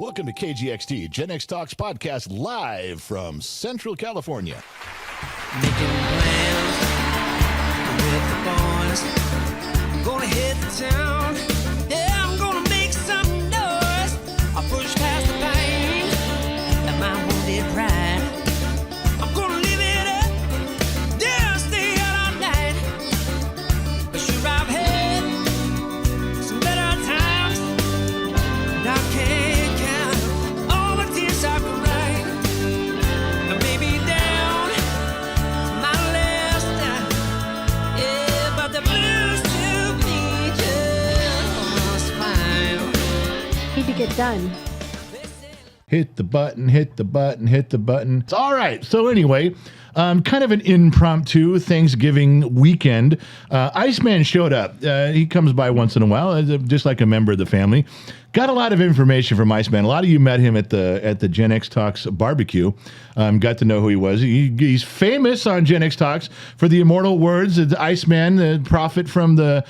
Welcome to KGXT, Gen X Talks podcast, live from Central California. Making plans with the boys. I'm gonna hit the town. Yeah, I'm gonna make some noise. I'll push past the pain and my wounded pride. I'm gonna live it up. Yeah, stay out all night. But sure, I've had some better times. And I can't count all the tears I've cried. And maybe down my last time. Yeah, but the blues to me just fine. Need to get done. Hit the button, hit the button, hit the button. It's all right. So anyway, kind of an impromptu Thanksgiving weekend. Iceman showed up. He comes by once in a while, just like a member of the family. Got a lot of information from Iceman. A lot of you met him at the Gen X Talks barbecue. Got to know who he was. He's famous on Gen X Talks for the immortal words of the Iceman, the prophet from the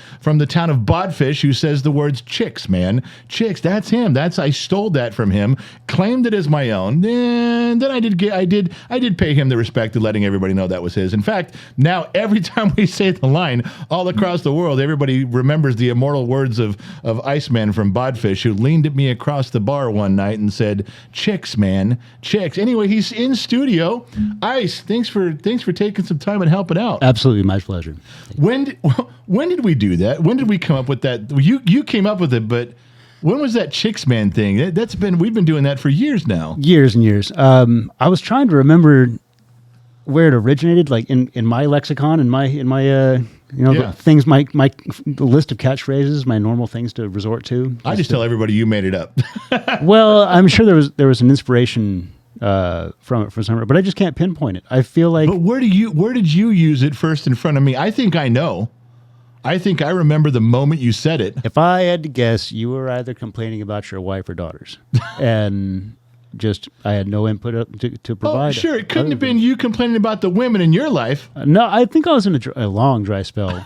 town of Bodfish, who says the words "chicks, man, chicks." That's him. I stole that from him, claimed it as my own, and then I did pay him the respect of letting everybody know that was his. In fact, now every time we say the line, all across the world, everybody remembers the immortal words of Iceman from Bodfish, who leaned at me across the bar one night and said, "Chicks, man, chicks." Anyway, he's in studio. Ice, thanks for taking some time and helping out. Absolutely, my pleasure. When did we do that? When did we come up with that? You came up with it, but when was that "Chicks, man" thing? We've been doing that for years now. Years and years. I was trying to remember where it originated, like in my lexicon, in my Yeah. the things, the list of catchphrases, my normal things to resort to. I just tell everybody you made it up. Well, I'm sure there was an inspiration from it for somewhere, but I just can't pinpoint it. I feel like. But where did you use it first in front of me? I think I know. I think I remember the moment you said it. If I had to guess, you were either complaining about your wife or daughters, and I had no input to provide. Oh, sure. It couldn't have been you complaining about the women in your life. No, I think I was in a long dry spell.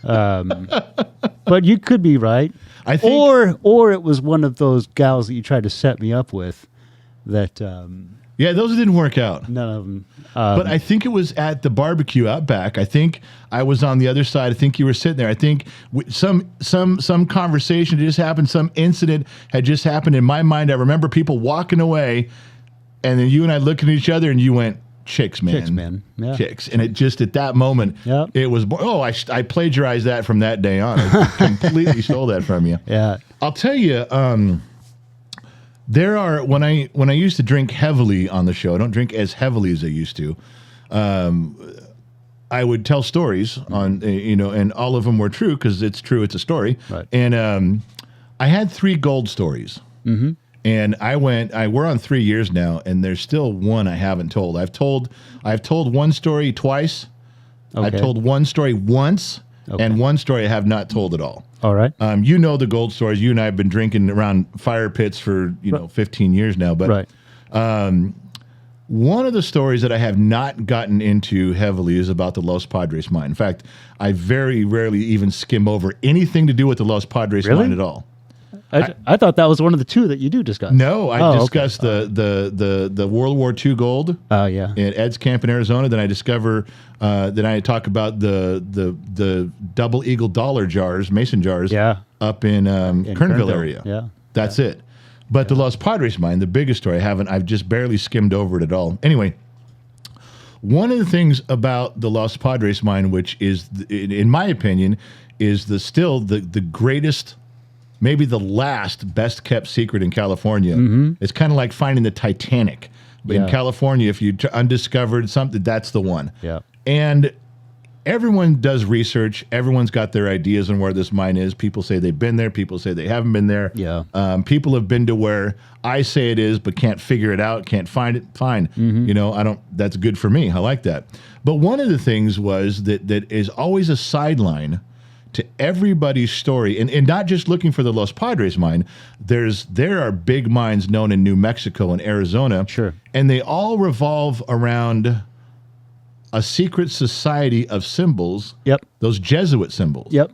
But you could be right. I think, or it was one of those gals that you tried to set me up with. That yeah, those didn't work out. none of them. But I think it was at the barbecue out back. I think I was on the other side. I think you were sitting there. I think some conversation just happened. Some incident had just happened in my mind. I remember people walking away, and then you and I looking at each other, and you went, "Chicks, man, Chicks, man. Yeah. Chicks." And it just at that moment, Yep. it was. I plagiarized that from that day on. I completely stole that from you. Yeah. I'll tell you. There are when I used to drink heavily on the show. I don't drink as heavily as I used to. I would tell stories on and all of them were true because it's true. It's a story. Right. And I had 3 gold stories. Mm-hmm. And we're on 3 years now, and there's still one I haven't told. I've told one story twice. Okay. I've told one story once, and one story I have not told at all. All right. You know the gold stories. You and I have been drinking around fire pits for 15 years now. But Right. one of the stories that I have not gotten into heavily is about the Los Padres mine. In fact, I very rarely even skim over anything to do with the Los Padres Really? mine at all. I thought that was one of the 2 that you do discuss. No, I Oh, discussed the World War II gold. Oh, yeah. At Ed's Camp in Arizona. Then I discover. Then I talk about the double eagle dollar jars, mason jars. Yeah. Up in Kernville area. Yeah. That's it. But the Los Padres mine, the biggest story, I've just barely skimmed over it at all. Anyway, one of the things about the Los Padres mine, which is, in my opinion, is still the greatest, maybe the last best kept secret in California. Mm-hmm. It's kind of like finding the Titanic. But in California, if you undiscovered something, that's the one. Yeah. And everyone does research. Everyone's got their ideas on where this mine is. People say they've been there. People say they haven't been there. Yeah. People have been to where I say it is, but can't figure it out, can't find it. Fine. Mm-hmm. That's good for me. I like that. But one of the things was that is always a sideline to everybody's story, and not just looking for the Los Padres mine. There are big mines known in New Mexico and Arizona. Sure. And they all revolve around a secret society of symbols. Yep. Those Jesuit symbols. Yep.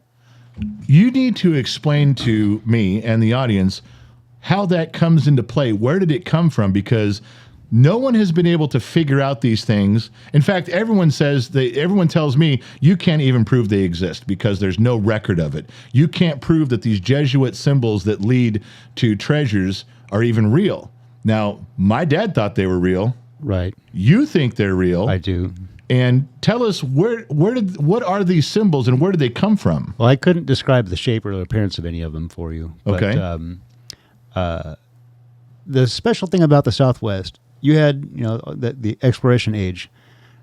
You need to explain to me and the audience how that comes into play. Where did it come from? Because no one has been able to figure out these things. In fact, everyone tells me you can't even prove they exist because there's no record of it. You can't prove that these Jesuit symbols that lead to treasures are even real. Now, my dad thought they were real. Right. You think they're real. I do. And tell us what are these symbols and where did they come from? Well, I couldn't describe the shape or the appearance of any of them for you. But, Okay. The special thing about the Southwest, you had, the exploration age,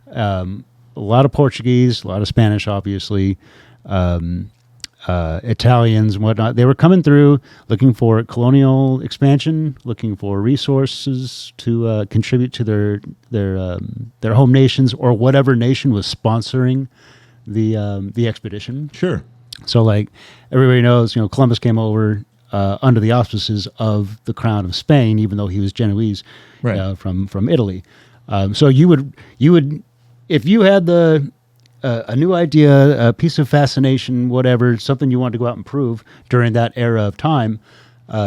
a lot of Portuguese, a lot of Spanish, obviously, Italians and whatnot. They were coming through looking for colonial expansion, looking for resources to contribute to their home nations or whatever nation was sponsoring the expedition. Sure. So, like everybody knows, Columbus came over under the auspices of the crown of Spain, even though he was Genoese, Right. from Italy. So you would if you had a new idea, a piece of fascination, whatever, something you wanted to go out and prove during that era of time,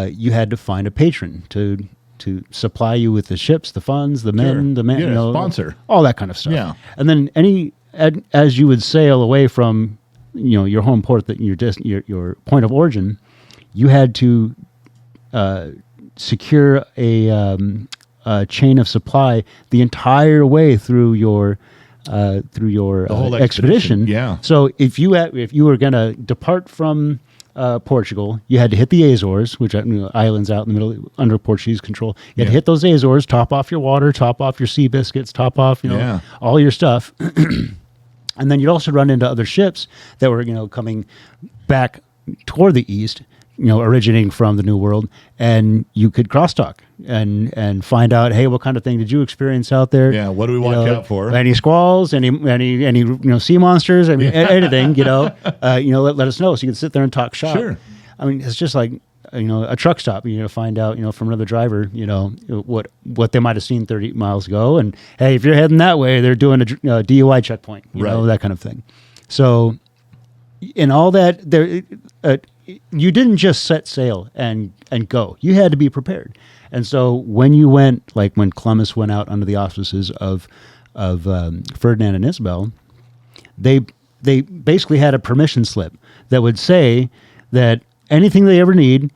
you had to find a patron to supply you with the ships, the funds, the men, Yeah, sponsor. all that kind of stuff. Yeah. And then as you would sail away from your home port, that your point of origin, you had to secure a chain of supply the entire way through your whole expedition. Yeah. So if you were going to depart from Portugal, you had to hit the Azores, which are islands out in the middle under Portuguese control. You had to hit those Azores, top off your water, top off your sea biscuits, top off all your stuff. And then you'd also run into other ships that were coming back toward the east, originating from the New World, and you could crosstalk and find out, hey, what kind of thing did you experience out there? Yeah, what do we watch out for? Any squalls, any sea monsters? I mean, anything, let us know, so you can sit there and talk shop. Sure. I mean, it's just like a truck stop. Find out from another driver, what they might have seen 30 miles ago, and hey, if you're heading that way, they're doing a DUI checkpoint, that kind of thing. So, in all that, there. You didn't just set sail and go. You had to be prepared. And so when you went, like when Columbus went out under the auspices of Ferdinand and Isabel, they basically had a permission slip that would say that anything they ever need,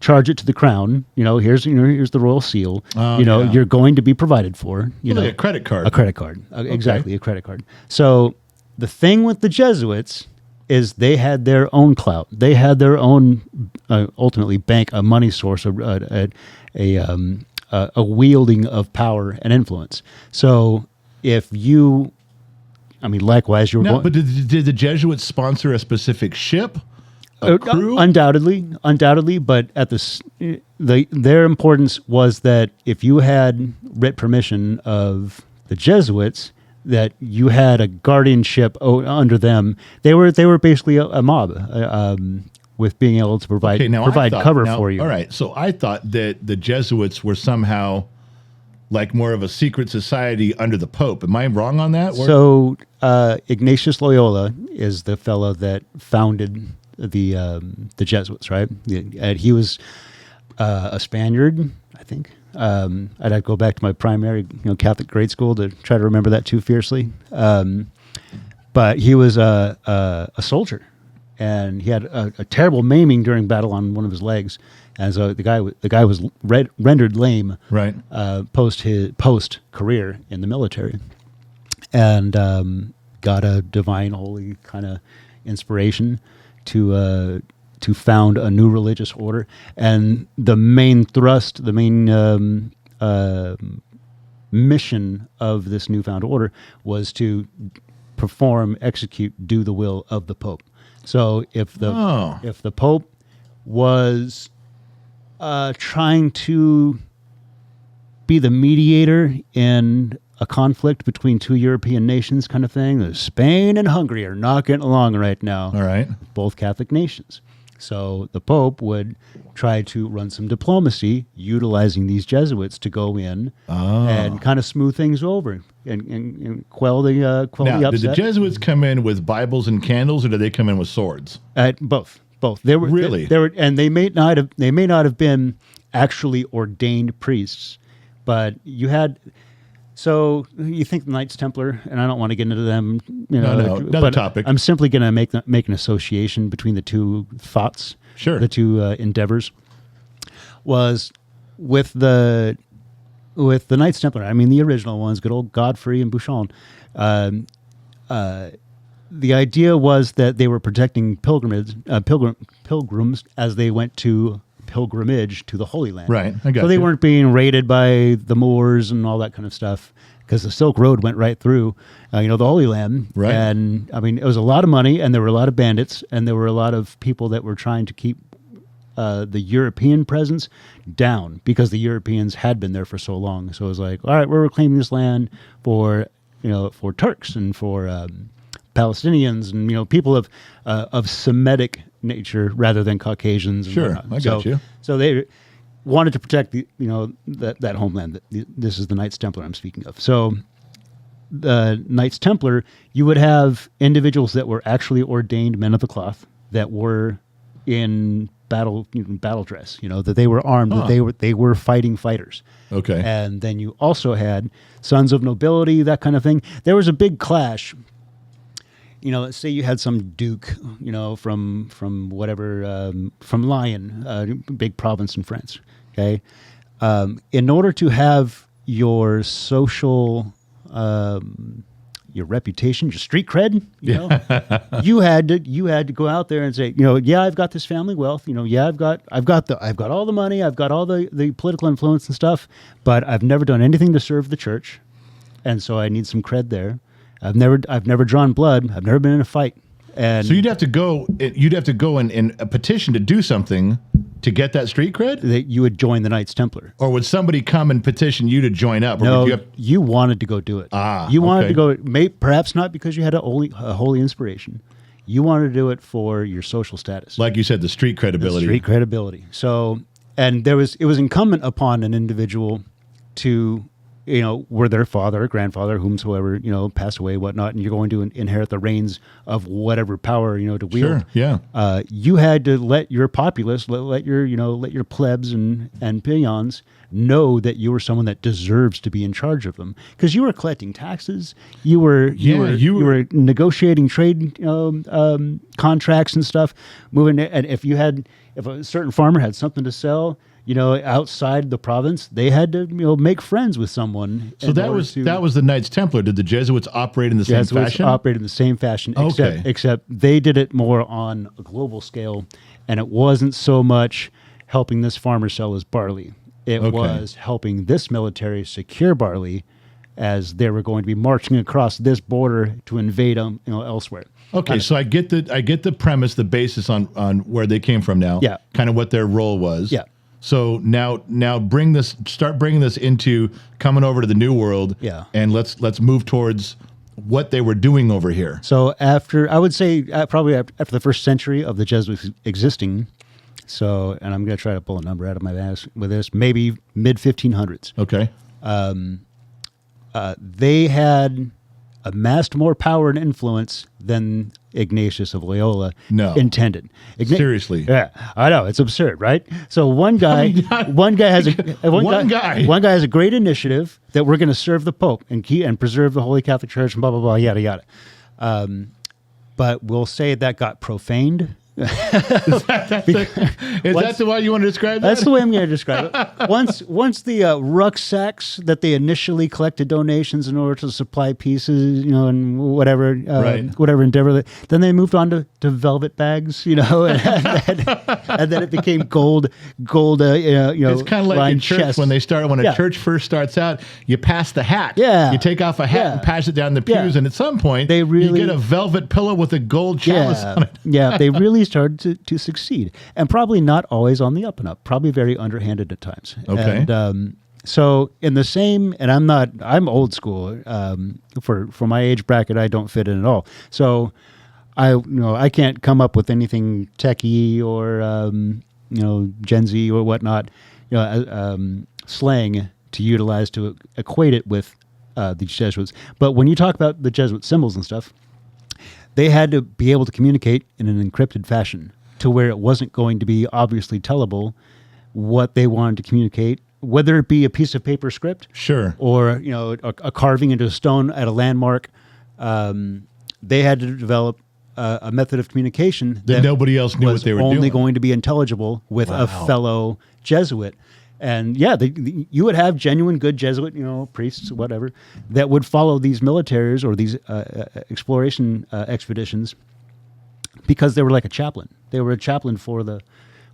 charge it to the crown. Here's the royal seal. You're going to be provided for. Like a credit card. A credit card. Exactly, a credit card. So the thing with the Jesuits is they had their own clout. They had their own, ultimately, bank, a money source, a wielding of power and influence. So if you, likewise, you're going. But did the Jesuits sponsor a specific ship? A crew? Undoubtedly, but at their importance was that if you had writ permission of the Jesuits, that you had a guardianship under them. They were basically a mob with being able to provide cover for you. All right, so I thought that the Jesuits were somehow like more of a secret society under the Pope. Am I wrong on that? So Ignatius Loyola is the fellow that founded the Jesuits, right? And he was a Spaniard, I think. I'd have to go back to my primary, Catholic grade school to try to remember that too fiercely. But he was a soldier, and he had a terrible maiming during battle on one of his legs, and so the guy was rendered lame, right? Post career in the military, and got a divine, holy kind of inspiration to found a new religious order. And the main thrust, the main mission of this newfound order was to perform, execute, do the will of the Pope. So if the Pope was trying to be the mediator in a conflict between two European nations kind of thing, Spain and Hungary are not getting along right now. All right. Both Catholic nations. So the Pope would try to run some diplomacy, utilizing these Jesuits to go in and kind of smooth things over and quell the upset. Did the Jesuits come in with Bibles and candles, or did they come in with swords? Both. Both. They were Really? They were, and they may not have been actually ordained priests, but you had. So you think the Knights Templar, and I don't want to get into them, No, another but topic. I'm simply going to make an association between the two thoughts, Sure. the two endeavors. Was with the Knights Templar. I mean, the original ones, good old Godfrey and Bouchon. The idea was that they were protecting pilgrims as they went to pilgrimage to the Holy Land. Right, I got So they you. weren't being raided by the Moors and all that kind of stuff, because the Silk Road went right through, the Holy Land. Right. And I mean, it was a lot of money, and there were a lot of bandits, and there were a lot of people that were trying to keep the European presence down, because the Europeans had been there for so long. So it was like, all right, we're reclaiming this land for Turks and for Palestinians and people of Semitic nature rather than Caucasians. And Sure, whatnot. I got you. So they wanted to protect that homeland. This is the Knights Templar I'm speaking of. So the Knights Templar, you would have individuals that were actually ordained men of the cloth that were in battle dress. That they were armed, that they were fighting fighters. Okay. And then you also had sons of nobility, that kind of thing. There was a big clash. Let's say you had some duke, from whatever, from Lyon, big province in France. Okay. In order to have your social, your reputation, your street cred, you had to go out there and say, yeah, I've got this family wealth, yeah, I've got all the money, I've got all the political influence and stuff, but I've never done anything to serve the church, and so I need some cred there. I've never drawn blood. I've never been in a fight. And So you'd have to go and a petition to do something to get that street cred? that you would join the Knights Templar. Or would somebody come and petition you to join up? Or No, would you wanted to go do it. You wanted to okay. go, perhaps not because you had a holy inspiration. You wanted to do it for your social status. Like you said, the street credibility. Street credibility. So, and it was incumbent upon an individual to, were their father or grandfather, whomsoever, pass away, whatnot, and you're going to inherit the reins of whatever power, to wield. Sure, yeah. You had to let your populace, let your plebs and peons know that you were someone that deserves to be in charge of them, because you were collecting taxes, you were negotiating trade contracts and stuff, moving. And if a certain farmer had something to sell, outside the province, they had to make friends with someone. So that was the Knights Templar. Did the Jesuits operate in the same fashion? Operated in the same fashion, Okay. except they did it more on a global scale, and it wasn't so much helping this farmer sell his barley. It was helping this military secure barley as they were going to be marching across this border to invade elsewhere. Okay, so I get the premise, the basis on where they came from now. Yeah. Kind of what their role was. Yeah. So now start bringing this into coming over to the New World. Yeah. And let's move towards what they were doing over here. So after, I would say probably after the first century of the Jesuits existing, and I'm going to try to pull a number out of my ass with this, maybe mid 1500s. Okay. They had amassed more power and influence than Ignatius of Loyola intended. Seriously. Yeah, I know, it's absurd, right? So one guy has a great initiative that we're going to serve the Pope and preserve the Holy Catholic Church and blah blah blah, yada yada. But we'll say that got profaned. Is that the way you want to describe that? That's the way I'm going to describe it. Once the rucksacks that they initially collected donations in order to supply pieces, and whatever endeavor, then they moved on to velvet bags, and then it became gold. It's kind of like in church chest. when a church first starts out, you pass the hat. Yeah. You take off a hat and pass it down the pews, and at some point you get a velvet pillow with a gold chalice on it. Yeah, they really started to succeed, and probably not always on the up and up, probably very underhanded at times. Okay. And so in the same, and I'm old school, for my age bracket, I don't fit in at all. So I can't come up with anything techie or Gen Z or whatnot, slang to utilize to equate it with the Jesuits. But when you talk about the Jesuit symbols and stuff, they had to be able to communicate in an encrypted fashion. to where it wasn't going to be obviously tellable what they wanted to communicate, whether it be a piece of paper script, Sure. or a carving into a stone at a landmark. They had to develop a method of communication That nobody else knew was what they were only doing. going to be intelligible with a fellow Jesuit. And yeah, you would have genuine good Jesuit, priests, whatever, that would follow these militaries or these exploration expeditions because they were like a chaplain. They were a chaplain for the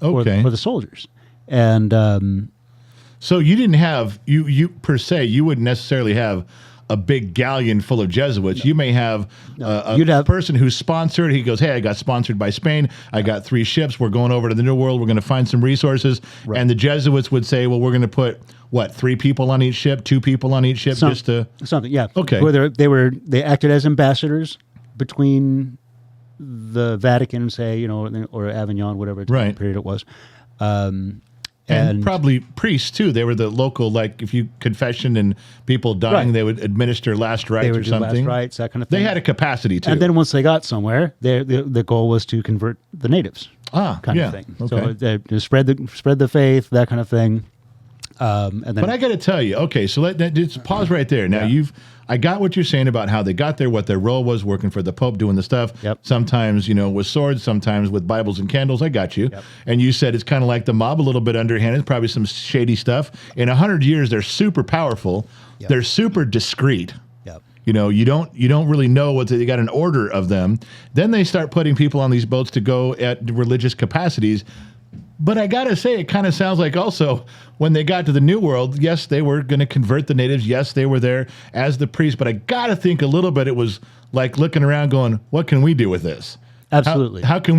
for the soldiers. And So you didn't have you per se. You wouldn't necessarily have a big galleon full of Jesuits. You may have You'd have- person who's sponsored. He goes, "Hey, I got sponsored by Spain. I got 3 ships. We're going over to the New World. We're going to find some resources." Right. And the Jesuits would say, "Well, we're going to put 3 people on each ship, 2 people on each ship, just to." something, yeah. Okay. Whether they acted as ambassadors between the Vatican, say, or Avignon, whatever Right. period it was. And probably priests too. They were the local, like if you confession and people dying, Right. they would administer last rites they or would do something. last rites, that kind of thing. They had a capacity too. And then once they got somewhere, the goal was to convert the natives, kind yeah. of thing. Okay. So to spread the faith, that kind of thing. And then, But I got to tell you, okay, so just pause right there. Now I got what you're saying about how they got there, what their role was, working for the Pope, doing the stuff. Yep. Sometimes, with swords, sometimes with Bibles and candles. I got you. Yep. And you said it's kind of like the mob, a little bit underhanded, probably some shady stuff. In 100 years, they're super powerful. Yep. They're super discreet. Yep. You don't really know what they got an order of them. Then they start putting people on these boats to go at religious capacities. But I got to say, it kind of sounds like also when they got to the New World, yes, they were going to convert the natives. Yes, they were there as the priests. But I got to think a little bit it was like looking around going, what can we do with this? Absolutely. How can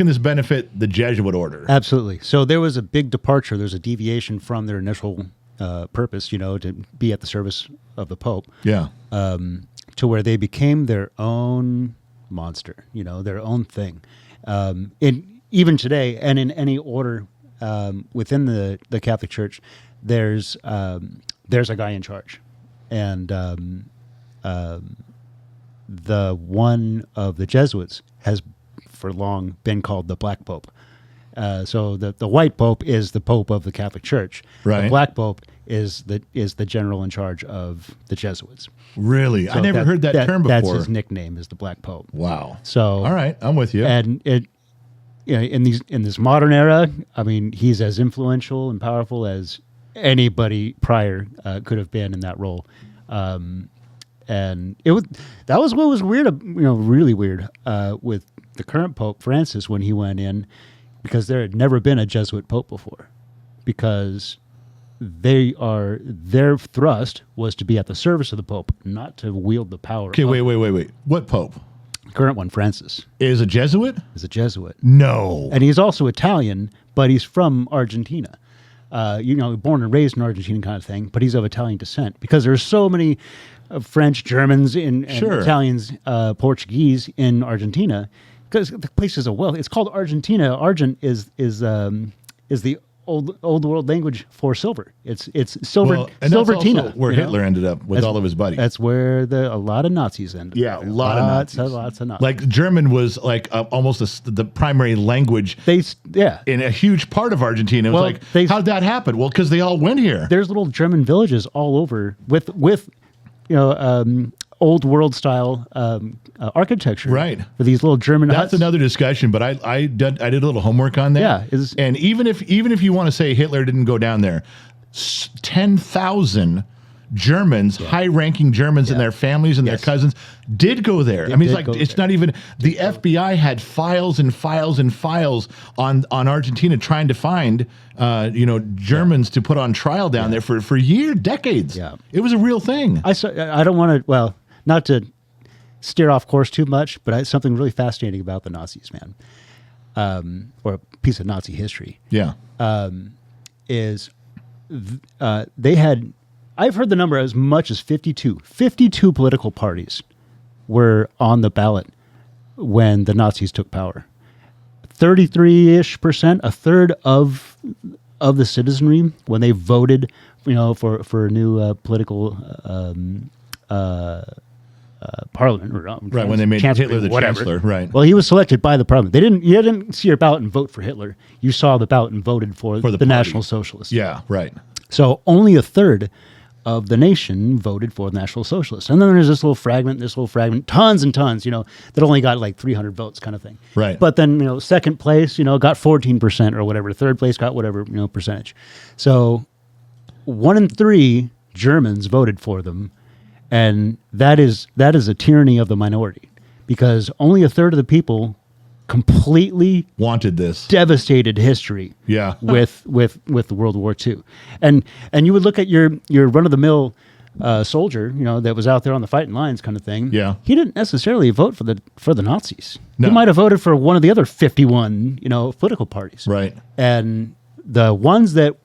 this benefit the Jesuit order? Absolutely. So there was a big departure. There's a deviation from their initial purpose, to be at the service of the Pope. Yeah. To where they became their own monster, their own thing. Even today, and in any order within the Catholic Church, there's a guy in charge, and the one of the Jesuits has for long been called the Black Pope. So the White Pope is the Pope of the Catholic Church. Right. The Black Pope is the general in charge of the Jesuits. Really? So I never heard that term before. That's his nickname, is the Black Pope. Wow. So all right, I'm with you. And in this modern era, I mean, he's as influential and powerful as anybody prior could have been in that role. And that was what was weird, really weird with the current Pope Francis when he went in, because there had never been a Jesuit Pope before, because their thrust was to be at the service of the Pope, not to wield the power. Okay, wait. What Pope? Current one, Francis, Is a Jesuit? is a Jesuit. No. And he's also Italian, but he's from Argentina. Born and raised in Argentina kind of thing, but he's of Italian descent, because there's so many French, Germans, and Sure. Italians, Portuguese in Argentina, because the place is it's called Argentina. Argent is the old world language for silver. It's silver, Well, and that's silvertina. also where Hitler ended up with all of his buddies. That's where a lot of Nazis ended. Yeah, a lot of Nazis. Lots of Nazis. Like German was like almost the primary language in a huge part of Argentina. It was how'd that happen? Well, because they all went here. There's little German villages all over with old world style architecture, Right. For these little German That's huts. another discussion, but I did a little homework on that. Yeah, and even if you want to say Hitler didn't go down there, 10,000 Germans, high-ranking Germans and their families and their cousins did go there. I mean, it's not even the FBI had files and files and files on Argentina trying to find Germans to put on trial down there for decades. Yeah. It was a real thing. I don't want to, not to steer off course too much, but something really fascinating about the Nazis, man, or a piece of Nazi history. Yeah. Is they had, I've heard the number as much as 52 political parties were on the ballot when the Nazis took power. 33-ish%, a third of the citizenry, when they voted, for a new political parliament, or Right, when they made Hitler the chancellor, right. Well, he was selected by the parliament. You didn't see your ballot and vote for Hitler. You saw the ballot and voted for the party. National Socialists. Yeah, right. So only a third of the nation voted for the National Socialists. And then there's this little fragment, tons and tons, that only got like 300 votes kind of thing. Right. But then, second place, got 14% or whatever. Third place got whatever, percentage. So 1 in 3 Germans voted for them. And that is a tyranny of the minority, because only a third of the people completely wanted this, devastated history. Yeah. with the World War II, and you would look at your run of the mill soldier, that was out there on the fighting lines, kind of thing. Yeah. He didn't necessarily vote for the Nazis. No. He might have voted for one of the other 51 political parties. Right. And the ones that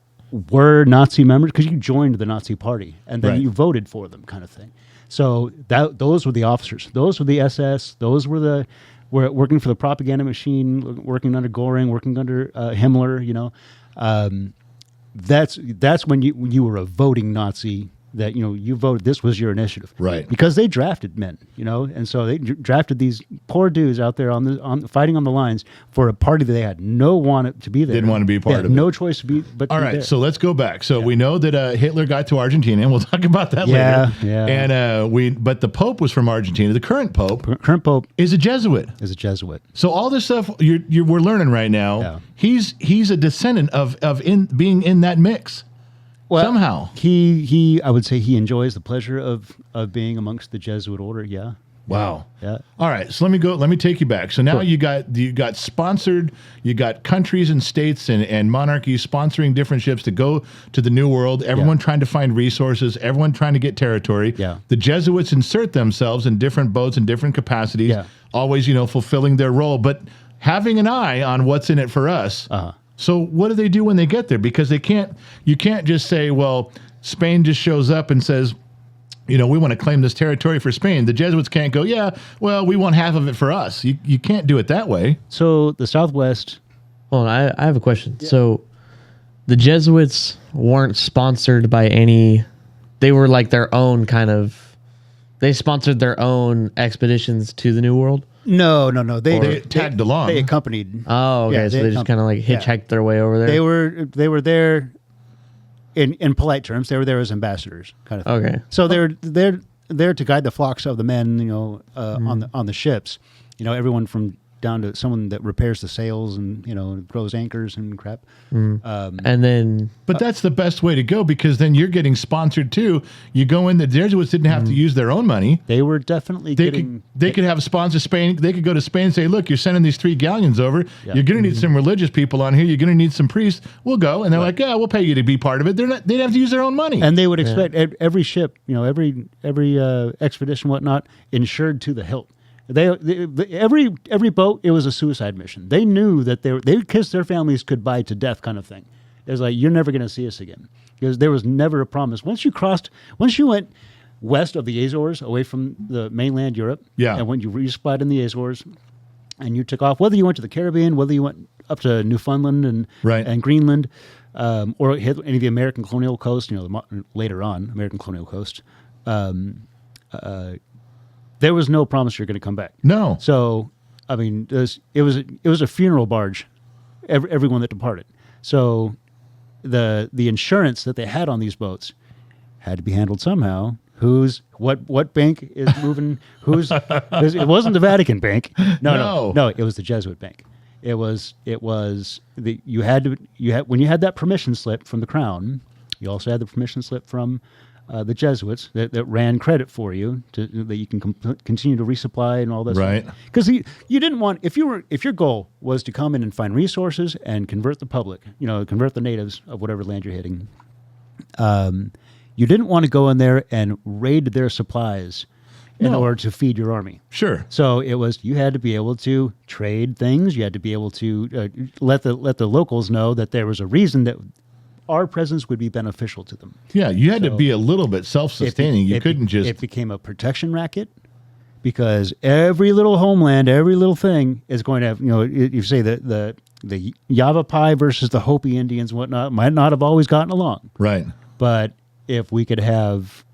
were Nazi members, because you joined the Nazi party and then Right. you voted for them, kind of thing. So those were the officers. Those were the SS. Those were working for the propaganda machine, working under Goring, working under Himmler. That's when you were a voting Nazi. That you voted. This was your initiative, right? Because they drafted men, and so they drafted these poor dudes out there on fighting on the lines for a party that they had no want to be there. Didn't want to be a part of it. No choice to be. But all to be right, there. so let's go back. So we know that Hitler got to Argentina, and we'll talk about that later. Yeah. And but the Pope was from Argentina. The current Pope is a Jesuit. So all this stuff we're learning right now. Yeah. He's a descendant of being in that mix. Well, somehow he I would say he enjoys the pleasure of being amongst the Jesuit order. Yeah. Wow. Yeah. All right. So let me take you back. So now Sure. you got sponsored. You got countries and states and monarchies sponsoring different ships to go to the New World. Everyone trying to find resources. Everyone trying to get territory. Yeah. The Jesuits insert themselves in different boats in different capacities. Yeah. Always fulfilling their role, but having an eye on what's in it for us. So what do they do when they get there? Because you can't just say, well, Spain just shows up and says, we want to claim this territory for Spain. The Jesuits can't go, yeah, well, we want half of it for us. You can't do it that way. So the Southwest. Hold on, I have a question. Yeah. So the Jesuits weren't sponsored by they were like their own they sponsored their own expeditions to the New World? No. They tagged along. They accompanied. Oh, okay. So they just kind of like hitchhiked their way over there. They were there in polite terms. They were there as ambassadors, kind of thing. Okay. So they're there to guide the flocks of the men, on the ships. Everyone from down to someone that repairs the sails and throws anchors and crap. And then, but that's the best way to go, because then you're getting sponsored too. You go in. The Jesuits didn't have to use their own money. They were definitely they could have sponsor Spain. They could go to Spain and say, look, you're sending these 3 galleons over. Yeah. You're going to need some religious people on here. You're going to need some priests. We'll go. And they're like, yeah, we'll pay you to be part of it. They'd have to use their own money. And they would expect every ship, every expedition, whatnot, insured to the hilt. Every boat, it was a suicide mission. They knew that they kissed their families goodbye to death, kind of thing. It was like, you're never going to see us again, because there was never a promise. Once you went west of the Azores, away from the mainland Europe, and when you resupplied in the Azores, and you took off, whether you went to the Caribbean, whether you went up to Newfoundland and Greenland, or hit any of the American colonial coast, later on American colonial coast. There was no promise you're going to come back. No. So, I mean, it was a funeral barge, everyone that departed. So, the insurance that they had on these boats had to be handled somehow. What bank is moving? It wasn't the Vatican Bank. No. It was the Jesuit Bank. When you had that permission slip from the Crown, you also had the permission slip from the Jesuits that ran credit for you that you can continue to resupply and all this. Right. Because you didn't want, if your goal was to come in and find resources and convert the public, convert the natives of whatever land you're hitting, you didn't want to go in there and raid their supplies in order to feed your army. Sure. So you had to be able to trade things. You had to be able to let the locals know that there was a reason that our presence would be beneficial to them. Yeah, you had to be a little bit self-sustaining. You couldn't just... It became a protection racket, because every little homeland, every little thing is going to have, you say that the Yavapai versus the Hopi Indians and whatnot might not have always gotten along. Right. But if we could have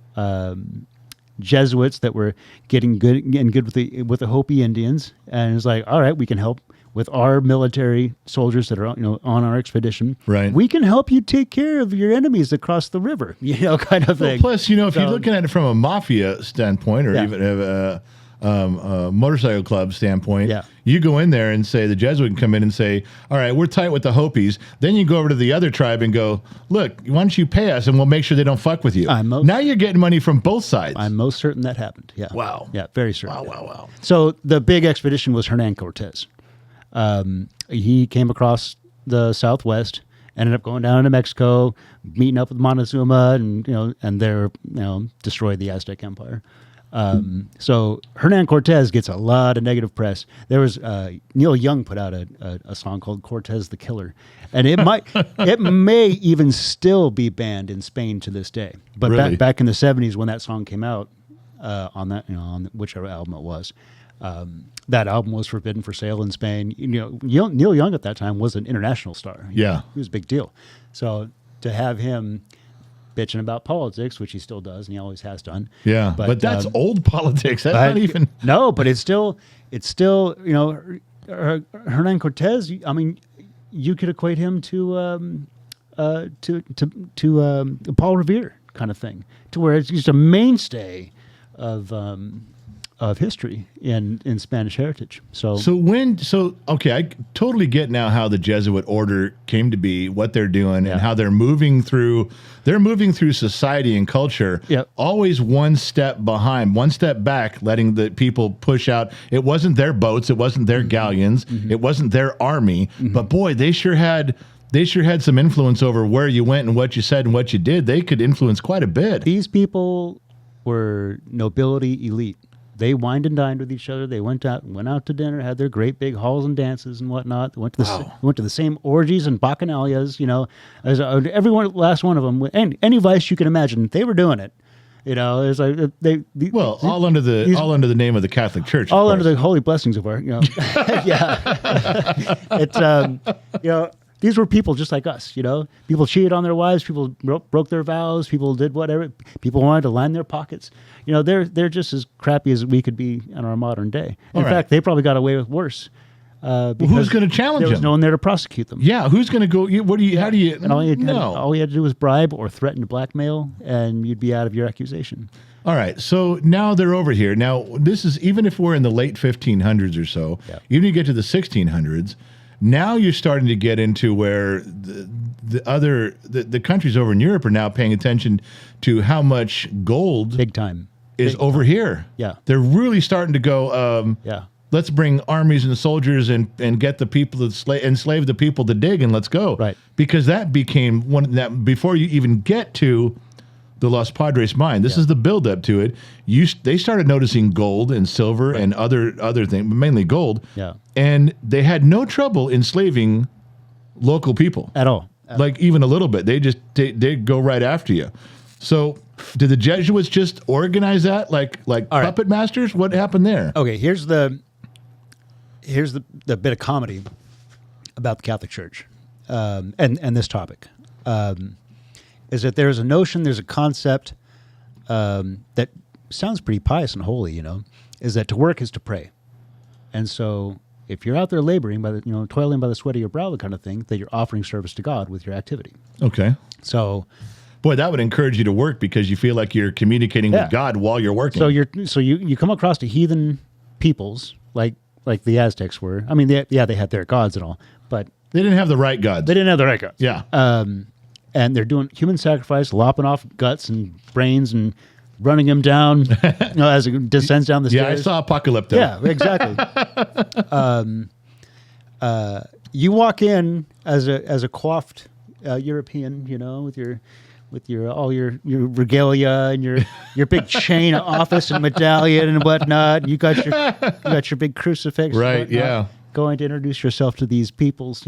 Jesuits that were getting good with the Hopi Indians, and it's like, all right, we can help with our military soldiers that are on our expedition. Right. We can help you take care of your enemies across the river, kind of Well, thing. plus, if you're looking at it from a mafia standpoint, or Yeah. even a motorcycle club standpoint, Yeah. you go in there and say the Jesuit can come in and say, all right, we're tight with the Hopis. Then you go over to the other tribe and go, look, why don't you pay us and we'll make sure they don't fuck with you. Now you're getting money from both sides. I'm most certain that happened. Yeah. Wow. Yeah, very certain. Wow. So the big expedition was Hernan Cortez. He came across the Southwest, ended up going down into Mexico, meeting up with Montezuma, and there, destroyed the Aztec Empire. So Hernan Cortez gets a lot of negative press. There was Neil Young put out a song called "Cortez the Killer," and it may even still be banned in Spain to this day. But Really? back in the '70s when that song came out, on whichever album it was. That album was forbidden for sale in Spain. Neil Young at that time was an international star. Yeah. He was a big deal. So to have him bitching about politics, which he still does, and he always has done. Yeah, but that's old politics. That's not even. No, but it's still Hernan Cortez. I mean, you could equate him to Paul Revere kind of thing, to where it's just a mainstay of history in Spanish heritage. So Okay, I totally get now how the Jesuit order came to be, what they're doing, and how they're moving through society and culture. Yep. Always one step behind, one step back, letting the people push out. It wasn't their boats, it wasn't their galleons, it wasn't their army, but boy, they sure had some influence over where you went and what you said and what you did. They could influence quite a bit. these people were nobility elite. They wined and dined with each other. They went out to dinner, had their great big halls and dances and whatnot. They went to the same orgies and bacchanalias. As every last one of them, and any vice you can imagine, they were doing it. It's like All under the name of the Catholic Church. all under the holy blessings of our. Yeah, it's these were people just like us. People cheated on their wives. People broke their vows. People did whatever. People wanted to line their pockets. They're just as crappy as we could be in our modern day. In fact, they probably got away with worse. Who's going to challenge There was them? no one there to prosecute them. Yeah, who's going to go? How do you? And all you no. had to do was bribe or threaten to blackmail, and you'd be out of your accusation. All right, so now they're over here. Now, this is even if we're in the late 1500s or so, even if you get to the 1600s, now you're starting to get into where the countries over in Europe are now paying attention to how much gold Big time. is over here. Yeah. They're really starting to go, Yeah. let's bring armies and soldiers and get the people to enslave the people to dig, and let's go. Right. Because that became one that before you even get to the Los Padres mine. This is the buildup to it. They started noticing gold and silver and other things, but mainly gold. Yeah. And they had no trouble enslaving local people At all. like even a little bit. They go right after you. So did the Jesuits just organize that like puppet masters? What happened there? Okay, here's the bit of comedy about the Catholic Church and this topic. Is that there's a concept that sounds pretty pious and holy, is that to work is to pray. And so if you're out there laboring toiling by the sweat of your brow, the kind of thing, that you're offering service to God with your activity. Okay. So Boy, that would encourage you to work because you feel like you're communicating with God while you're working. So you come across to heathen peoples like the Aztecs were. I mean, they had their gods and all, but they didn't have the right gods. they didn't have the right gods. Yeah. And they're doing human sacrifice, lopping off guts and brains and running them down as it descends down the Yeah, stairs. I saw Apocalypto. Yeah, exactly. You walk in as a coiffed European, with all your regalia and your big chain office and medallion and whatnot. You got your big crucifix, and Right, whatnot, yeah. going to introduce yourself to these peoples,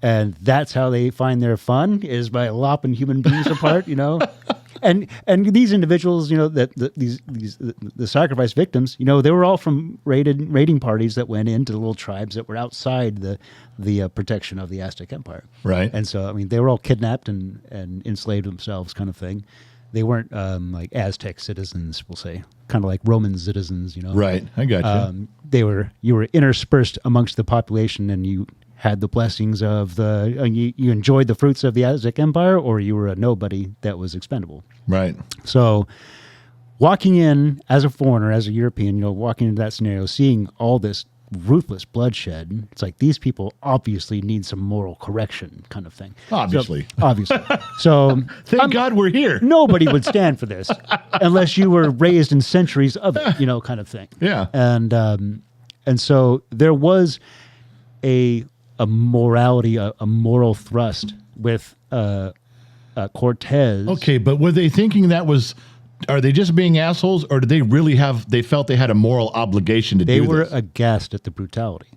and that's how they find their fun, is by lopping human beings apart, And these individuals, the sacrifice victims, they were all from raiding parties that went into the little tribes that were outside the protection of the Aztec Empire. Right. And so, I mean, they were all kidnapped and enslaved themselves, kind of thing. they weren't like Aztec citizens, we'll say, kind of like Roman citizens, you know. Right. I got you. You were interspersed amongst the population, and you had the blessings of you enjoyed the fruits of the Aztec Empire, or you were a nobody that was expendable. Right. So walking in as a foreigner, as a European, walking into that scenario, seeing all this ruthless bloodshed, it's like these people obviously need some moral correction kind of thing. Obviously. So Thank God we're here. nobody would stand for this unless you were raised in centuries of it, kind of thing. Yeah. And so there was a morality, a moral thrust with Cortez. Okay, but were they thinking that was? Are they just being assholes, or did they really have? They felt they had a moral obligation to do this? They were aghast at the brutality.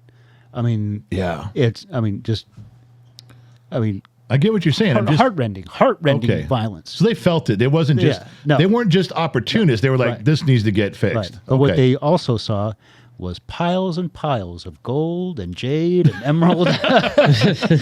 I mean, Yeah. I get what you're saying. I'm just heartrending Okay. violence. So they felt it. It wasn't just. Yeah, no. They weren't just opportunists. They were like, Right. this needs to get fixed. Right. But what they also saw was piles and piles of gold and jade and emerald.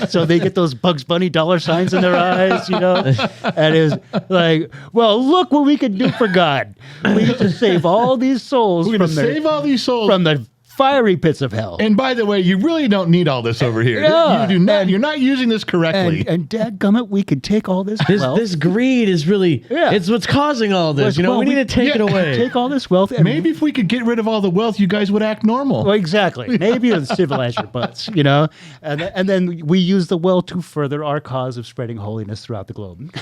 So they get those Bugs Bunny dollar signs in their eyes, and it's like, well, look what we can do for God. We get to save all these souls We're going to save all these souls from the fiery pits of hell. And by the way, you really don't need all this over here. Yeah. You do not. You're not using this correctly. And dadgummit, we could take all this wealth. This greed is really, Yeah. it's what's causing all this. Well, we need to take it away. Take all this wealth. And Maybe if we could get rid of all the wealth, you guys would act normal. Well, exactly. Maybe it'll civilize your butts, and then we use the wealth to further our cause of spreading holiness throughout the globe.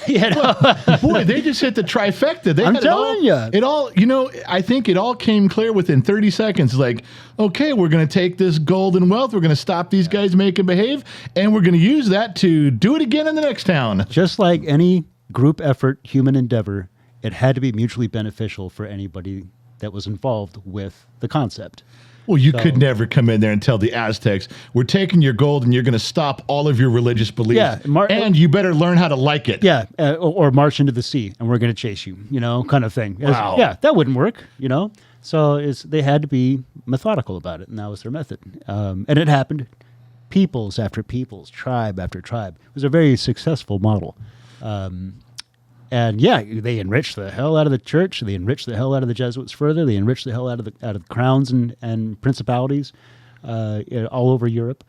Boy, they just hit the trifecta. They I'm had telling ya. It all, I think it all came clear within 30 seconds. Like, okay, we're going to take this gold and wealth. We're going to stop these guys making behave, and we're going to use that to do it again in the next town. Just like any group effort, human endeavor, it had to be mutually beneficial for anybody that was involved with the concept. Well, you could never come in there and tell the Aztecs, we're taking your gold and you're going to stop all of your religious beliefs. Yeah, and you better learn how to like it. Yeah, or march into the sea, and we're going to chase you, kind of thing. Wow. Yeah, that wouldn't work, So they had to be methodical about it, and that was their method. And it happened, peoples after peoples, tribe after tribe. It was a very successful model. And yeah, they enriched the hell out of the church. They enriched the hell out of the Jesuits further. They enriched the hell out of the crowns and principalities all over Europe.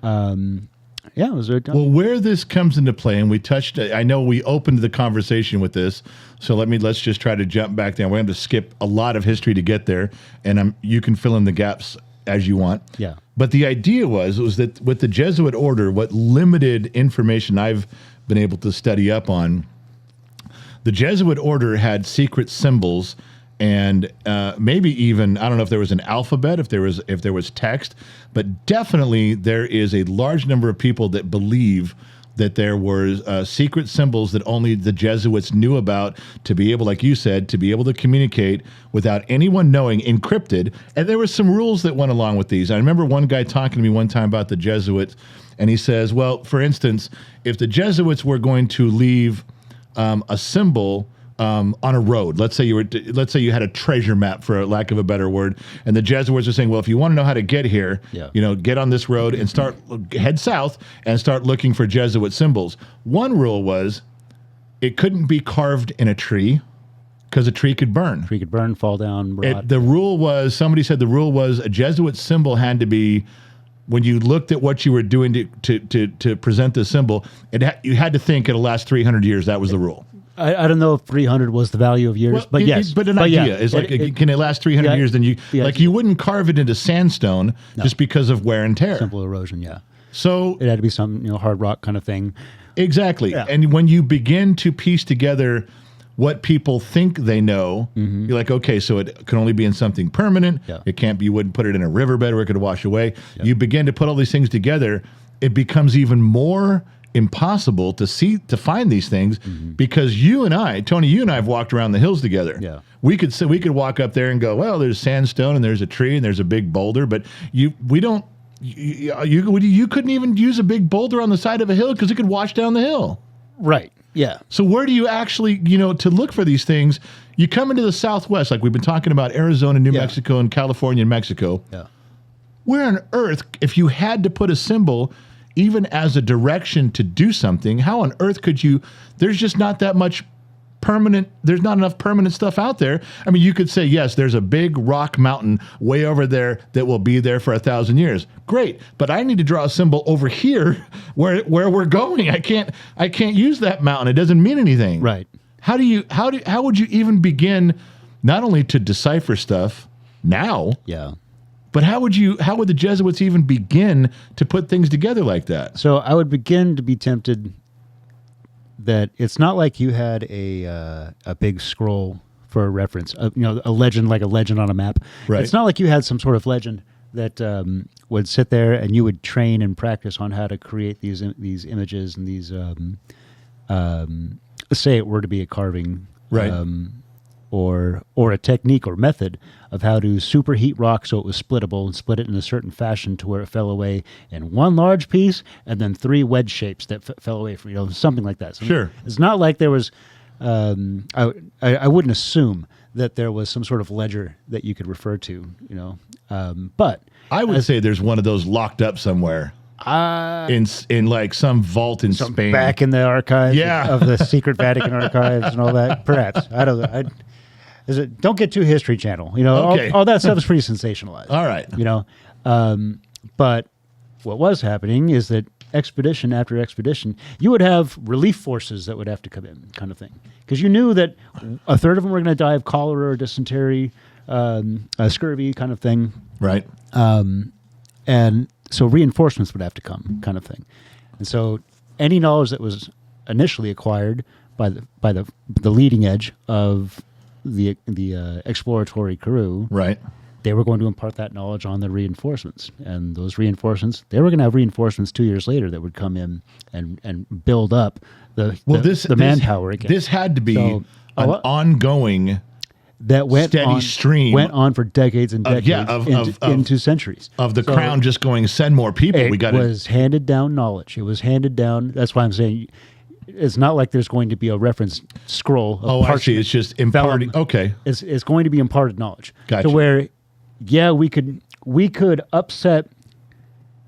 Yeah, it was very Well, where this comes into play, and we touched, I know we opened the conversation with this, so let's just try to jump back down. We're going to skip a lot of history to get there, and you can fill in the gaps as you want. Yeah. But the idea was that with the Jesuit order, what limited information I've been able to study up on, the Jesuit order had secret symbols and maybe even, I don't know if there was an alphabet, if there was text, but definitely there is a large number of people that believe that there were secret symbols that only the Jesuits knew about to be able, like you said, to be able to communicate without anyone knowing, encrypted. And there were some rules that went along with these. I remember one guy talking to me one time about the Jesuits, and he says, well, for instance, if the Jesuits were going to leave a symbol on a road. Let's say you had a treasure map, for lack of a better word, and the Jesuits are saying, well, if you want to know how to get here, get on this road and head south and start looking for Jesuit symbols. One rule was it couldn't be carved in a tree because a tree could burn. Tree could burn, fall down, rot. Somebody said the rule was a Jesuit symbol had to be, when you looked at what you were doing to present the symbol, you had to think it'll last 300 years. That was the rule. I don't know if 300 was the value of years, but yes. But an idea is like, can it last 300 years? Then you wouldn't carve it into sandstone just because of wear and tear. Simple erosion, yeah. So it had to be some hard rock kind of thing. Exactly. Yeah. And when you begin to piece together what people think they know, you're like, okay, so it can only be in something permanent. Yeah. It can't be, you wouldn't put it in a riverbed where it could wash away. Yeah. You begin to put all these things together, it becomes even more impossible to find these things because Tony, you and I have walked around the hills together. Yeah. We could walk up there and go, well, there's sandstone and there's a tree and there's a big boulder, but you couldn't even use a big boulder on the side of a hill because it could wash down the hill. Right. Yeah. So where do you actually, to look for these things? You come into the Southwest, like we've been talking about Arizona, New Mexico, and California and Mexico. Yeah. Where on earth, if you had to put a symbol even as a direction to do something, how on earth could you? There's just not that much permanent. There's not enough permanent stuff out there. I mean, you could say, yes, there's a big rock mountain way over there that will be there for 1,000 years. Great, but I need to draw a symbol over here where we're going. I can't use that mountain. It doesn't mean anything. Right. How would you even begin not only to decipher stuff now, Yeah. but how would the Jesuits even begin to put things together like that? So I would begin to be tempted that it's not like you had a big scroll for a reference, a legend, like a legend on a map. Right. It's not like you had some sort of legend that would sit there and you would train and practice on how to create these images and these, say it were to be a carving, Right. or a technique or method of how to superheat rock so it was splittable and split it in a certain fashion to where it fell away in one large piece and then 3 wedge shapes that fell away from, something like that. So Sure. It's not like there was, I wouldn't assume that there was some sort of ledger that you could refer to, but I would say there's one of those locked up somewhere in like some vault in Spain. back in the archives Yeah. of the secret Vatican archives and all that. Perhaps. I don't know. Don't get too History Channel. Okay. All that stuff is pretty sensationalized. All right. But what was happening is that expedition after expedition, you would have relief forces that would have to come in, kind of thing, because you knew that a third of them were going to die of cholera or dysentery, scurvy, kind of thing, Right. and so reinforcements would have to come, kind of thing. And so any knowledge that was initially acquired by the leading edge of the exploratory crew, Right. they were going to impart that knowledge on the reinforcements. And those reinforcements, they were going to have reinforcements 2 years later that would come in and build up the manpower again. This had to be So, an ongoing that went steady on, stream went on for decades and decades into centuries of the So crown just going, send more people. It We got was handed down knowledge. It was handed down. That's why I'm saying it's not like there's going to be a reference scroll of Oh, I see. parchment. It's just imparting. Okay. It's going to be imparted knowledge. Gotcha. To where, yeah, we could upset.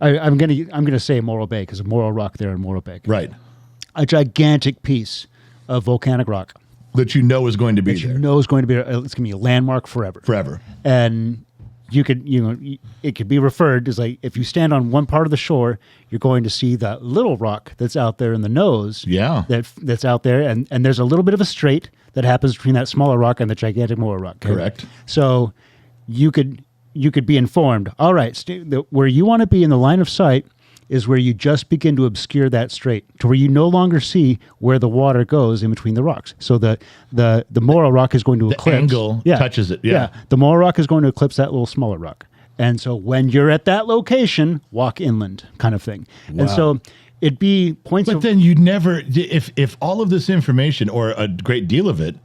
I'm gonna say Morro Bay because of Morro Rock there in Morro Bay. Right. A gigantic piece of volcanic rock That you know is going to be that there you know is going to be. It's going to be a landmark forever. forever. And it could be referred as like if you stand on one part of the shore, you're going to see that little rock that's out there in the nose. Yeah. That's out there, and there's a little bit of a strait that happens between that smaller rock and the gigantic Morro Rock. Okay? Correct. So you could be informed. All right, where you want to be in the line of sight is where you just begin to obscure that strait to where you no longer see where the water goes in between the rocks. So the Morro Rock is going to eclipse. Angle touches it. Yeah. The Morro Rock is going to eclipse that little smaller rock. And so when you're at that location, walk inland, kind of thing. Wow. And so it'd be points But of... then you'd never, if all of this information or a great deal of it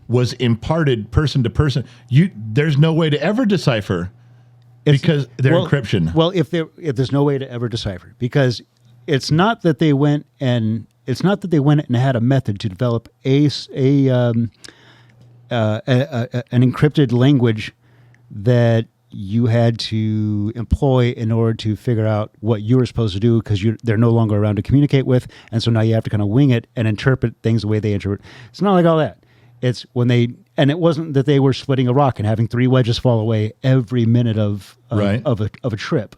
was imparted person to person, there's no way to ever decipher because they're encryption. Well, if there's no way to ever decipher, because it's not that they went and had a method to develop an encrypted language that you had to employ in order to figure out what you were supposed to do because they're no longer around to communicate with, and so now you have to kind of wing it and interpret things the way they interpret. It's not like all that. It's when it wasn't that they were splitting a rock and having 3 wedges fall away every minute of a trip.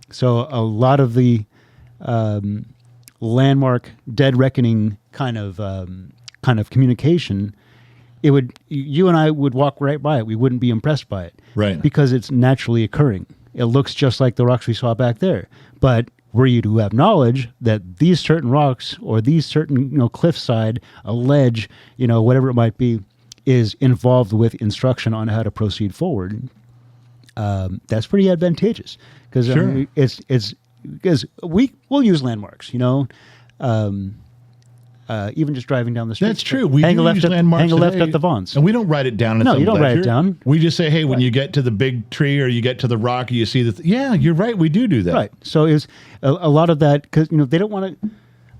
So a lot of the landmark dead reckoning kind of communication, you and I would walk right by it. We wouldn't be impressed by it, Right. Because it's naturally occurring. It looks just like the rocks we saw back there, but were you to have knowledge that these certain rocks or these certain cliffside, a ledge, whatever it might be, is involved with instruction on how to proceed forward, that's pretty advantageous because Sure. it's because we'll use landmarks, even just driving down the street. That's true. We hang do a left use at, landmarks hang a left today, at the Vons. and we don't write it down. No, you don't write it down. We just say, hey, when you get to the big tree or you get to the rock, you see yeah, you're right. We do that. Right. So it's a lot of that because they don't want to.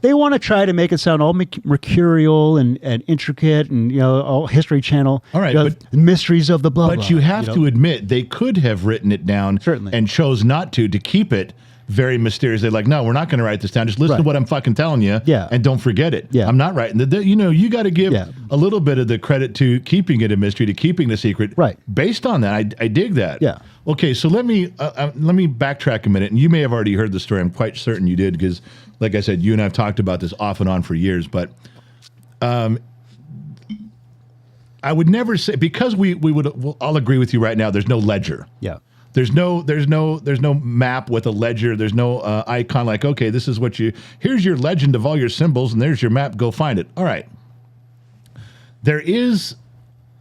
They want to try to make it sound all mercurial and intricate and all History Channel. All right, but mysteries of the blah. But you have to admit they could have written it down, Certainly. and chose not to keep it very mysterious. They're like, no, we're not going to write this down. Just listen to what I'm fucking telling you, Yeah. and don't forget it. Yeah. I'm not writing. You got to give Yeah. a little bit of the credit to keeping it a mystery, to keeping the secret. Right. Based on that, I dig that. Yeah. Okay, so let me backtrack a minute, and you may have already heard the story. I'm quite certain you did, because, like I said, you and I have talked about this off and on for years. But I would never say, because I'll agree with you right now. There's no ledger. Yeah. There's no map with a ledger. There's no icon like, okay, this is here's your legend of all your symbols, and there's your map. Go find it. All right. There is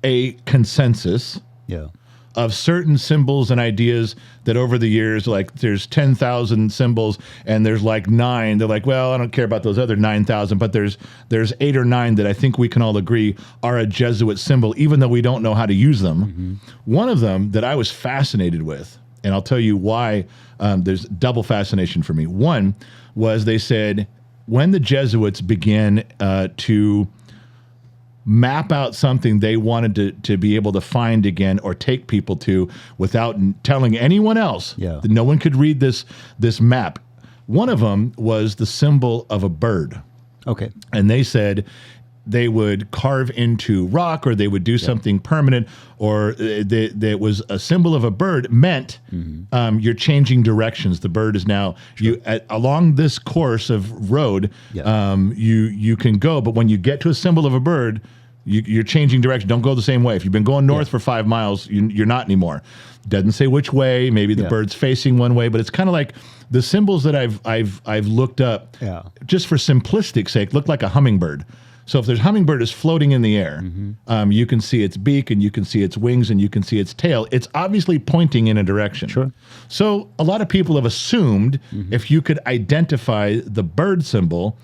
a consensus Yeah. of certain symbols and ideas that over the years, like there's 10,000 symbols and there's like 9. They're like, well, I don't care about those other 9,000, but there's 8 or 9 that I think we can all agree are a Jesuit symbol, even though we don't know how to use them. Mm-hmm. One of them that I was fascinated with, and I'll tell you why there's double fascination for me. One was, they said when the Jesuits began to map out something they wanted to be able to find again or take people to without telling anyone else. Yeah. That no one could read this map. One of them was the symbol of a bird. Okay. And they said they would carve into rock, or they would do something permanent, or that was a symbol of a bird meant you're changing directions. The bird is now along this course of road. Yeah. You can go, but when you get to a symbol of a bird, you're changing direction. Don't go the same way. If you've been going north for 5 miles, you're not anymore. Doesn't say which way. Maybe the bird's facing one way, but it's kind of like the symbols that I've looked up. Yeah. Just for simplistic sake, look like a hummingbird. So if there's hummingbird is floating in the air, you can see its beak, and you can see its wings, and you can see its tail. It's obviously pointing in a direction. Sure. So a lot of people have assumed if you could identify the bird symbol,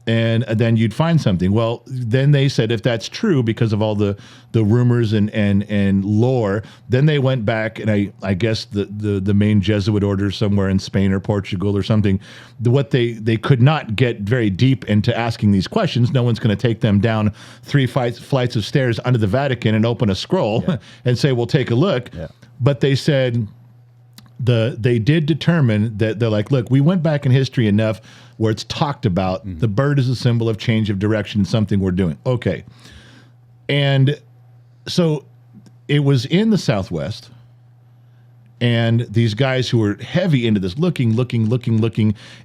and then you'd find something. Well, then they said if that's true, because of all the rumors and lore, then they went back, and I guess the main Jesuit order somewhere in Spain or Portugal or something, what they could not get very deep into asking these questions. No one's going to take them down 3 flights of stairs under the Vatican and open a scroll and say, well, take a look. Yeah. But they said they did determine that they're like, look, we went back in history enough where it's talked about the bird is a symbol of change of direction, something we're doing. Okay. And so it was in the Southwest, and these guys who were heavy into this, looking,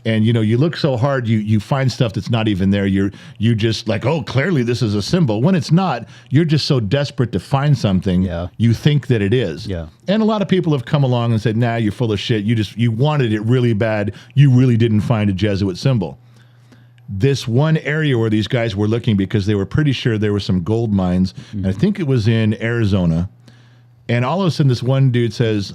and you look so hard, you find stuff that's not even there. You just like, oh, clearly this is a symbol. When it's not, you're just so desperate to find something, you think that it is. Yeah. And a lot of people have come along and said, nah, you're full of shit. You wanted it really bad. You really didn't find a Jesuit symbol. This one area where these guys were looking, because they were pretty sure there were some gold mines, and I think it was in Arizona, and all of a sudden this one dude says,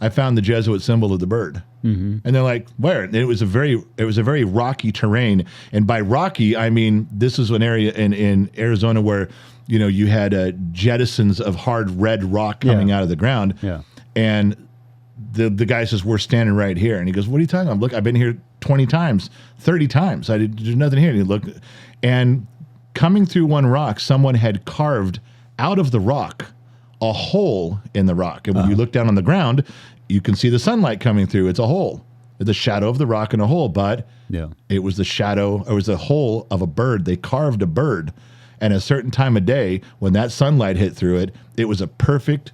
I found the Jesuit symbol of the bird. And they're like, where? And it was a very rocky terrain. And by rocky, I mean, this is an area in Arizona where, you had jettisons of hard red rock coming out of the ground. Yeah. And the guy says, we're standing right here. And he goes, what are you talking about? Look, I've been here 20 times, 30 times. There's nothing here. And he looked, and coming through one rock, someone had carved out of the rock a hole in the rock. And when you look down on the ground, you can see the sunlight coming through. It's a hole. It's a shadow of the rock in a hole, but it was the shadow, it was the hole of a bird. They carved a bird. And a certain time of day, when that sunlight hit through it, it was a perfect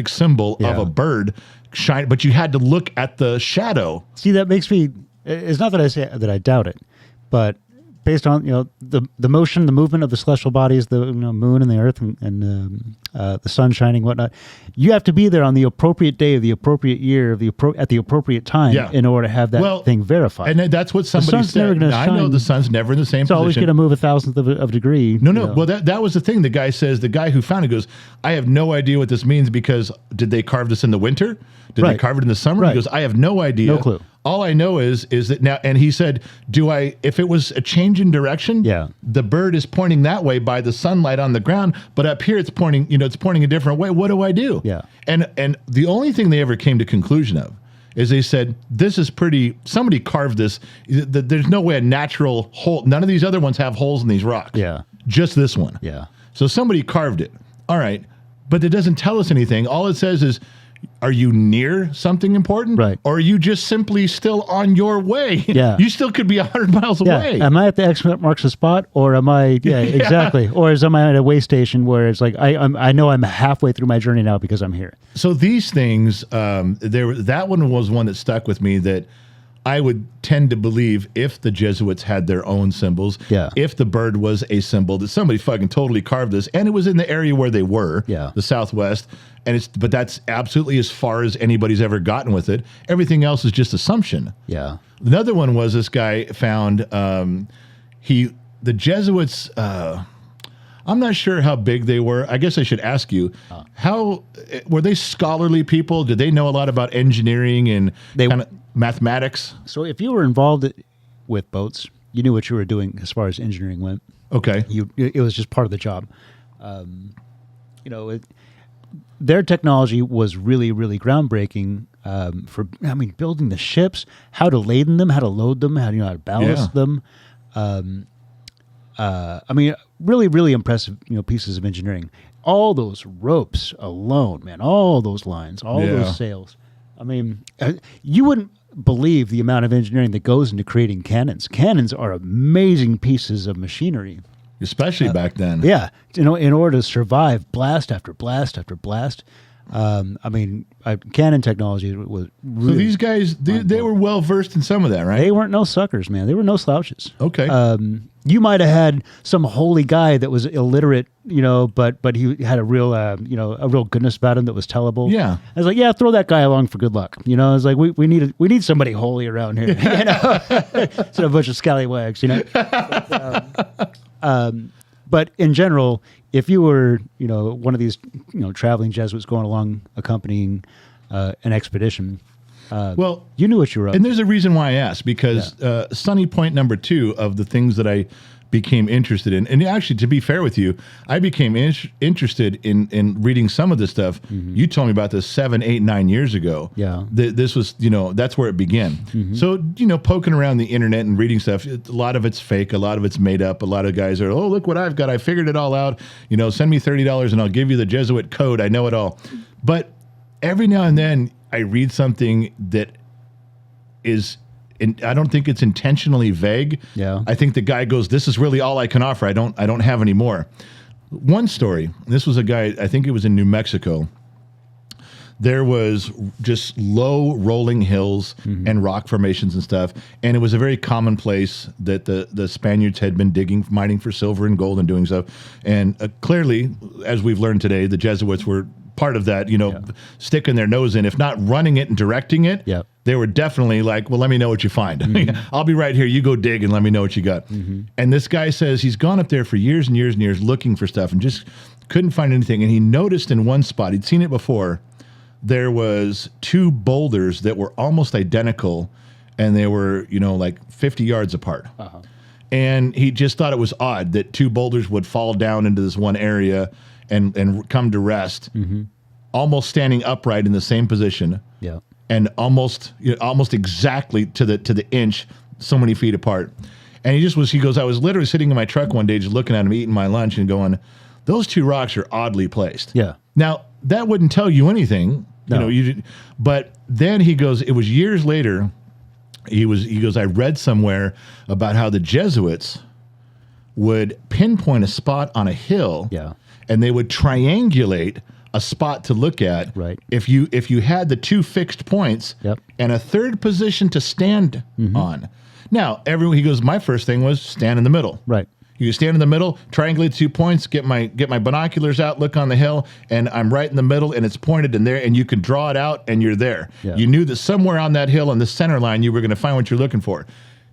symbol of a bird shine. But you had to look at the shadow. See, that makes me, it's not that I say that I doubt it, but based on the motion, the movement of the celestial bodies, the moon and the earth and the sun shining, whatnot, you have to be there on the appropriate day of the appropriate year at the appropriate time in order to have that thing verified. And that's what somebody sun's said. never gonna I know shine. the sun's never in the same It's position. always going to move 1,000th of a degree. No. Well, that was the thing. The guy says, the guy who found it goes, I have no idea what this means, because did they carve this in the winter? Did they carve it in the summer? He goes, I have no idea. No clue. All I know is that now, and he said, if it was a change in direction, the bird is pointing that way by the sunlight on the ground, but up here it's pointing, it's pointing a different way. What do I do? Yeah. And the only thing they ever came to conclusion of is they said, this is somebody carved this. There's no way a natural hole, none of these other ones have holes in these rocks. Yeah. Just this one. Yeah. So somebody carved it. All right. But it doesn't tell us anything. All it says is, are you near something important? Right. Or are you just simply still on your way? Yeah. You still could be 100 miles Yeah. away. Am I at the X marks the spot, or am I? Yeah, exactly. Or am I at a way station where it's like I know I'm halfway through my journey now because I'm here. So these things, that one was one that stuck with me, that I would tend to believe if the Jesuits had their own symbols, Yeah. if the bird was a symbol, that somebody fucking totally carved this, and it was in the area where they were, Yeah. the Southwest, but that's absolutely as far as anybody's ever gotten with it. Everything else is just assumption. Yeah. Another one was this guy found the Jesuits. I'm not sure how big they were. I guess I should ask you, how were they scholarly people? Did they know a lot about engineering and kind of mathematics? So if you were involved with boats, you knew what you were doing as far as engineering went. Okay. It was just part of the job. Their technology was really, really groundbreaking for building the ships, how to laden them, how to load them, how to ballast them. Really, really impressive, pieces of engineering. All those ropes alone, man, all those lines, all those sails. You wouldn't believe the amount of engineering that goes into creating cannons. Cannons are amazing pieces of machinery. Especially back then. Yeah, in order to survive blast after blast after blast. Cannon technology was really. So these guys, they were well versed in some of that, right? They weren't no suckers, man. They were no slouches. Okay. You might have had some holy guy that was illiterate, but he had a real, a real goodness about him that was tellable. Yeah. I was like, yeah, throw that guy along for good luck. I was like, we need somebody holy around here, instead of a bunch of scallywags, But in general, if you were, one of these, traveling Jesuits going along accompanying an expedition, well, you knew what you were up and to. there's a reason why I asked, because sunny point number 2 of the things that I became interested in, and actually, to be fair with you, I became interested in reading some of this stuff. Mm-hmm. You told me about this 7, 8, 9 years ago. Yeah. This was, that's where it began. Mm-hmm. So, poking around the internet and reading stuff, a lot of it's fake, a lot of it's made up. A lot of guys are, oh, look what I've got. I figured it all out. Send me $30 and I'll give you the Jesuit code. I know it all. But every now and then I read something that is, and I don't think it's intentionally vague. Yeah. I think the guy goes, this is really all I can offer. I don't have any more. One story, this was a guy, I think it was in New Mexico. There was just low rolling hills and rock formations and stuff. And it was a very common place that the Spaniards had been mining for silver and gold and doing stuff. And clearly, as we've learned today, the Jesuits were part of that, sticking their nose in, if not running it and directing it. Yep. They were definitely like, well, let me know what you find. I'll be right here. You go dig and let me know what you got. And this guy says he's gone up there for years and years and years looking for stuff and just couldn't find anything. And he noticed in one spot, he'd seen it before, there was 2 boulders that were almost identical, and they were, like 50 yards apart. Uh-huh. And he just thought it was odd that 2 boulders would fall down into this one area and come to rest, almost standing upright in the same position. Yeah. And almost exactly to the inch, so many feet apart. And he goes, I was literally sitting in my truck one day just looking at him eating my lunch and going, those 2 rocks are oddly placed. Yeah. Now, that wouldn't tell you anything, No. But then he goes, it was years later, he goes, I read somewhere about how the Jesuits would pinpoint a spot on a hill. Yeah. And they would triangulate a spot to look at. Right. If you had the 2 fixed points and a third position to stand on. Now, he goes, my first thing was stand in the middle. Right. You stand in the middle, triangulate 2 points, get my binoculars out, look on the hill, and I'm right in the middle, and it's pointed in there, and you can draw it out, and you're there. Yeah. You knew that somewhere on that hill on the center line, you were going to find what you're looking for.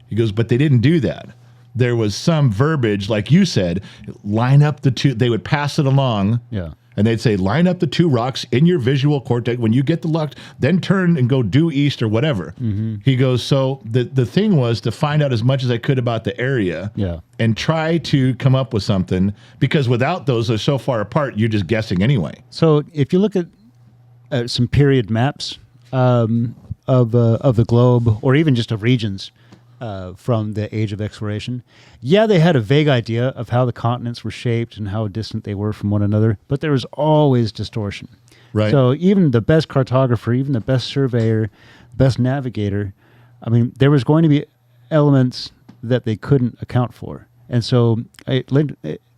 He goes, but they didn't do that. There was some verbiage, like you said, line up the 2. They would pass it along. Yeah. And they'd say, line up the 2 rocks in your visual cortex. When you get the luck, then turn and go due east or whatever. He goes, so the thing was to find out as much as I could about the area and try to come up with something, because without those, they're so far apart, you're just guessing anyway. So if you look at some period maps of the globe, or even just of regions, from the age of exploration. Yeah, they had a vague idea of how the continents were shaped and how distant they were from one another, but there was always distortion. Right. So even the best cartographer, even the best surveyor, best navigator, I mean, there was going to be elements that they couldn't account for. And so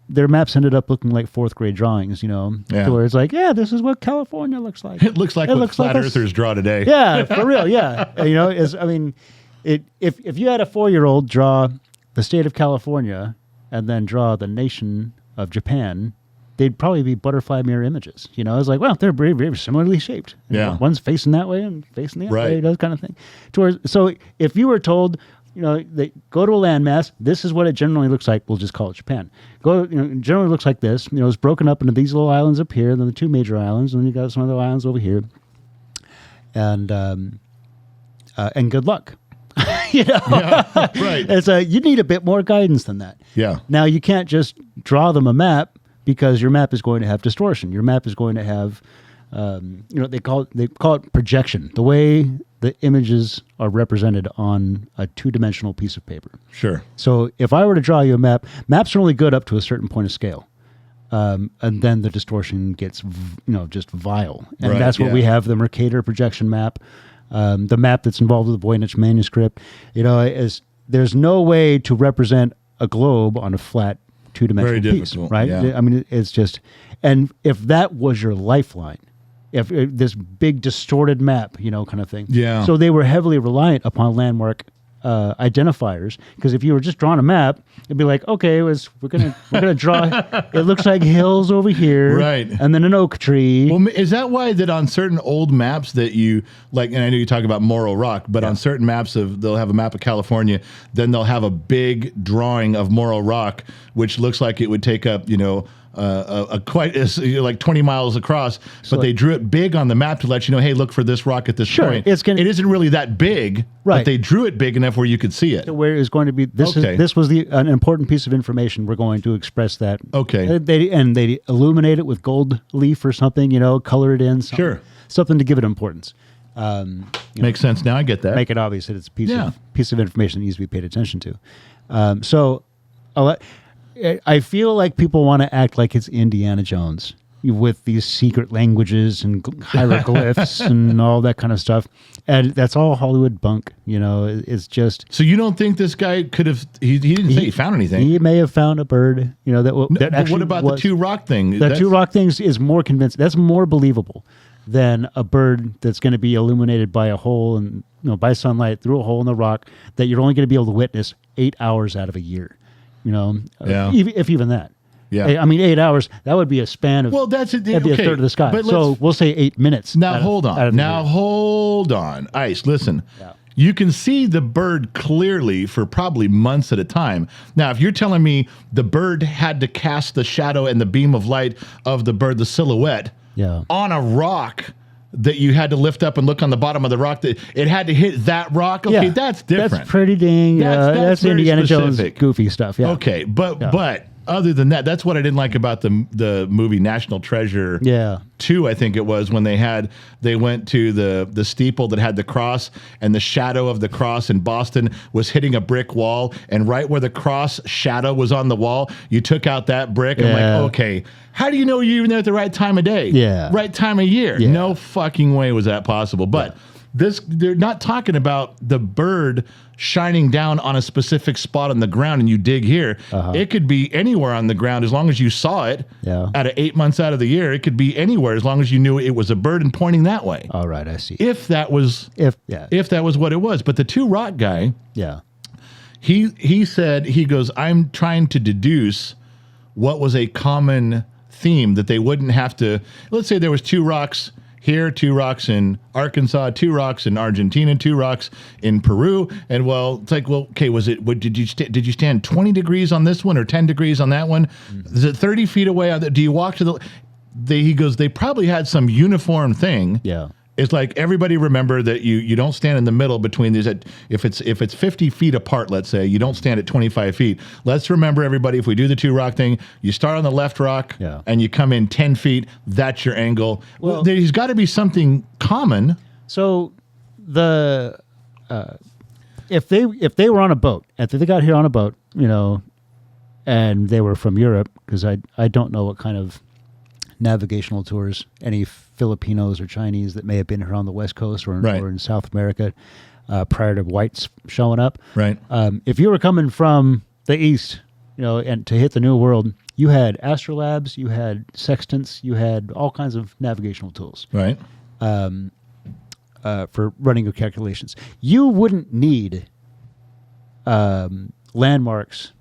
their maps ended up looking like fourth grade drawings, to where it's like, yeah, this is what California looks like. It looks like what flat earthers draw today. Yeah, for real, yeah. If you had a 4-year-old draw the state of California and then draw the nation of Japan, they'd probably be butterfly mirror images. It's like, well, they're very, very similarly shaped. Yeah. One's facing that way and facing the other Right. way, that kind of thing. So if you were told, they go to a landmass, this is what it generally looks like, we'll just call it Japan. It generally looks like this. It's broken up into these little islands up here, then the 2 major islands, and then you got some other islands over here. And good luck. Yeah, right. It's you need a bit more guidance than that. Yeah. Now you can't just draw them a map because your map is going to have distortion. Your map is going to have, they call it projection. The way the images are represented on a 2-dimensional piece of paper. Sure. So if I were to draw you a map, maps are only good up to a certain point of scale. And then the distortion gets, just vile. And Right, that's what yeah. we have, the Mercator projection map. The map that's involved with the Voynich manuscript, there's no way to represent a globe on a flat 2-dimensional Very piece, difficult, right? yeah. I mean, it's just, and if that was your lifeline, if this big distorted map, kind of thing. Yeah. So they were heavily reliant upon landmark identifiers, because if you were just drawing a map, it'd be like, okay, we're gonna draw. It looks like hills over here, Right. and then an oak tree. Well, is that why that on certain old maps that you like, and I know you talk about Morro Rock, but on certain maps they'll have a map of California, then they'll have a big drawing of Morro Rock, which looks like it would take up, like 20 miles across, but they drew it big on the map to let you know, hey, look for this rock at this point. It isn't really that big, Right. but they drew it big enough where you could see it. Where it's going to be, this was an important piece of information. We're going to express that. Okay. They illuminate it with gold leaf or something, color it in. Something to give it importance. Makes sense now. I get that. Make it obvious that it's a piece of information that needs to be paid attention to. So I feel like people want to act like it's Indiana Jones with these secret languages and hieroglyphs and all that kind of stuff. And that's all Hollywood bunk. It's just. So you don't think this guy could have? He didn't say he found anything. He may have found a bird. That actually. What about the 2 rock thing? The 2 rock things is more convincing. That's more believable than a bird that's going to be illuminated by a hole and by sunlight through a hole in the rock that you're only going to be able to witness 8 hours out of a year. If even that. Yeah. I mean, 8 hours, that would be a span of. Well, that'd be a third of the sky. But So we'll say 8 minutes. Now hold on. Ice, listen. Yeah. You can see the bird clearly for probably months at a time. Now, if you're telling me the bird had to cast the shadow and the beam of light of the bird, the silhouette, on a rock that you had to lift up and look on the bottom of the rock, that it had to hit that rock. Okay, that's different. That's pretty dang. That's very Indiana Jones specific. goofy stuff. Yeah. Okay, but other than that, that's what I didn't like about the movie National Treasure. 2, I think it was, when they went to the steeple that had the cross, and the shadow of the cross in Boston was hitting a brick wall, and right where the cross shadow was on the wall, you took out that brick. I'm like, okay, how do you know you're even there at the right time of day? Right time of year? No fucking way was that possible. But they're not talking about the bird shining down on a specific spot on the ground and you dig here. It could be anywhere on the ground as long as you saw it. Out of 8 months out of the year, it could be anywhere as long as you knew it was a bird and pointing that way. All right, I see. If that was what it was. But the 2 rock guy, he said, he goes, I'm trying to deduce what was a common theme that they wouldn't have to. Let's say there was 2 rocks here, 2 rocks in Arkansas, 2 rocks in Argentina, 2 rocks in Peru, and it's like, okay, did you stand 20 degrees on this one or 10 degrees on that one? Is it 30 feet away? Do you walk to he goes, they probably had some uniform thing. It's like, everybody remember that you don't stand in the middle between these. If it's 50 feet apart, let's say, you don't stand at 25 feet. Let's remember, everybody, if we do the 2 rock thing, you start on the left rock and you come in 10 feet. That's your angle. Well, there's got to be something common. So the if they were on a boat, if they got here on a boat, and they were from Europe, because I don't know what kind of navigational tours any Filipinos or Chinese that may have been here on the West Coast or in South America prior to whites showing up. Right. If you were coming from the East, and to hit the New World, you had astrolabes, you had sextants, you had all kinds of navigational tools. Right. For running your calculations. You wouldn't need landmarks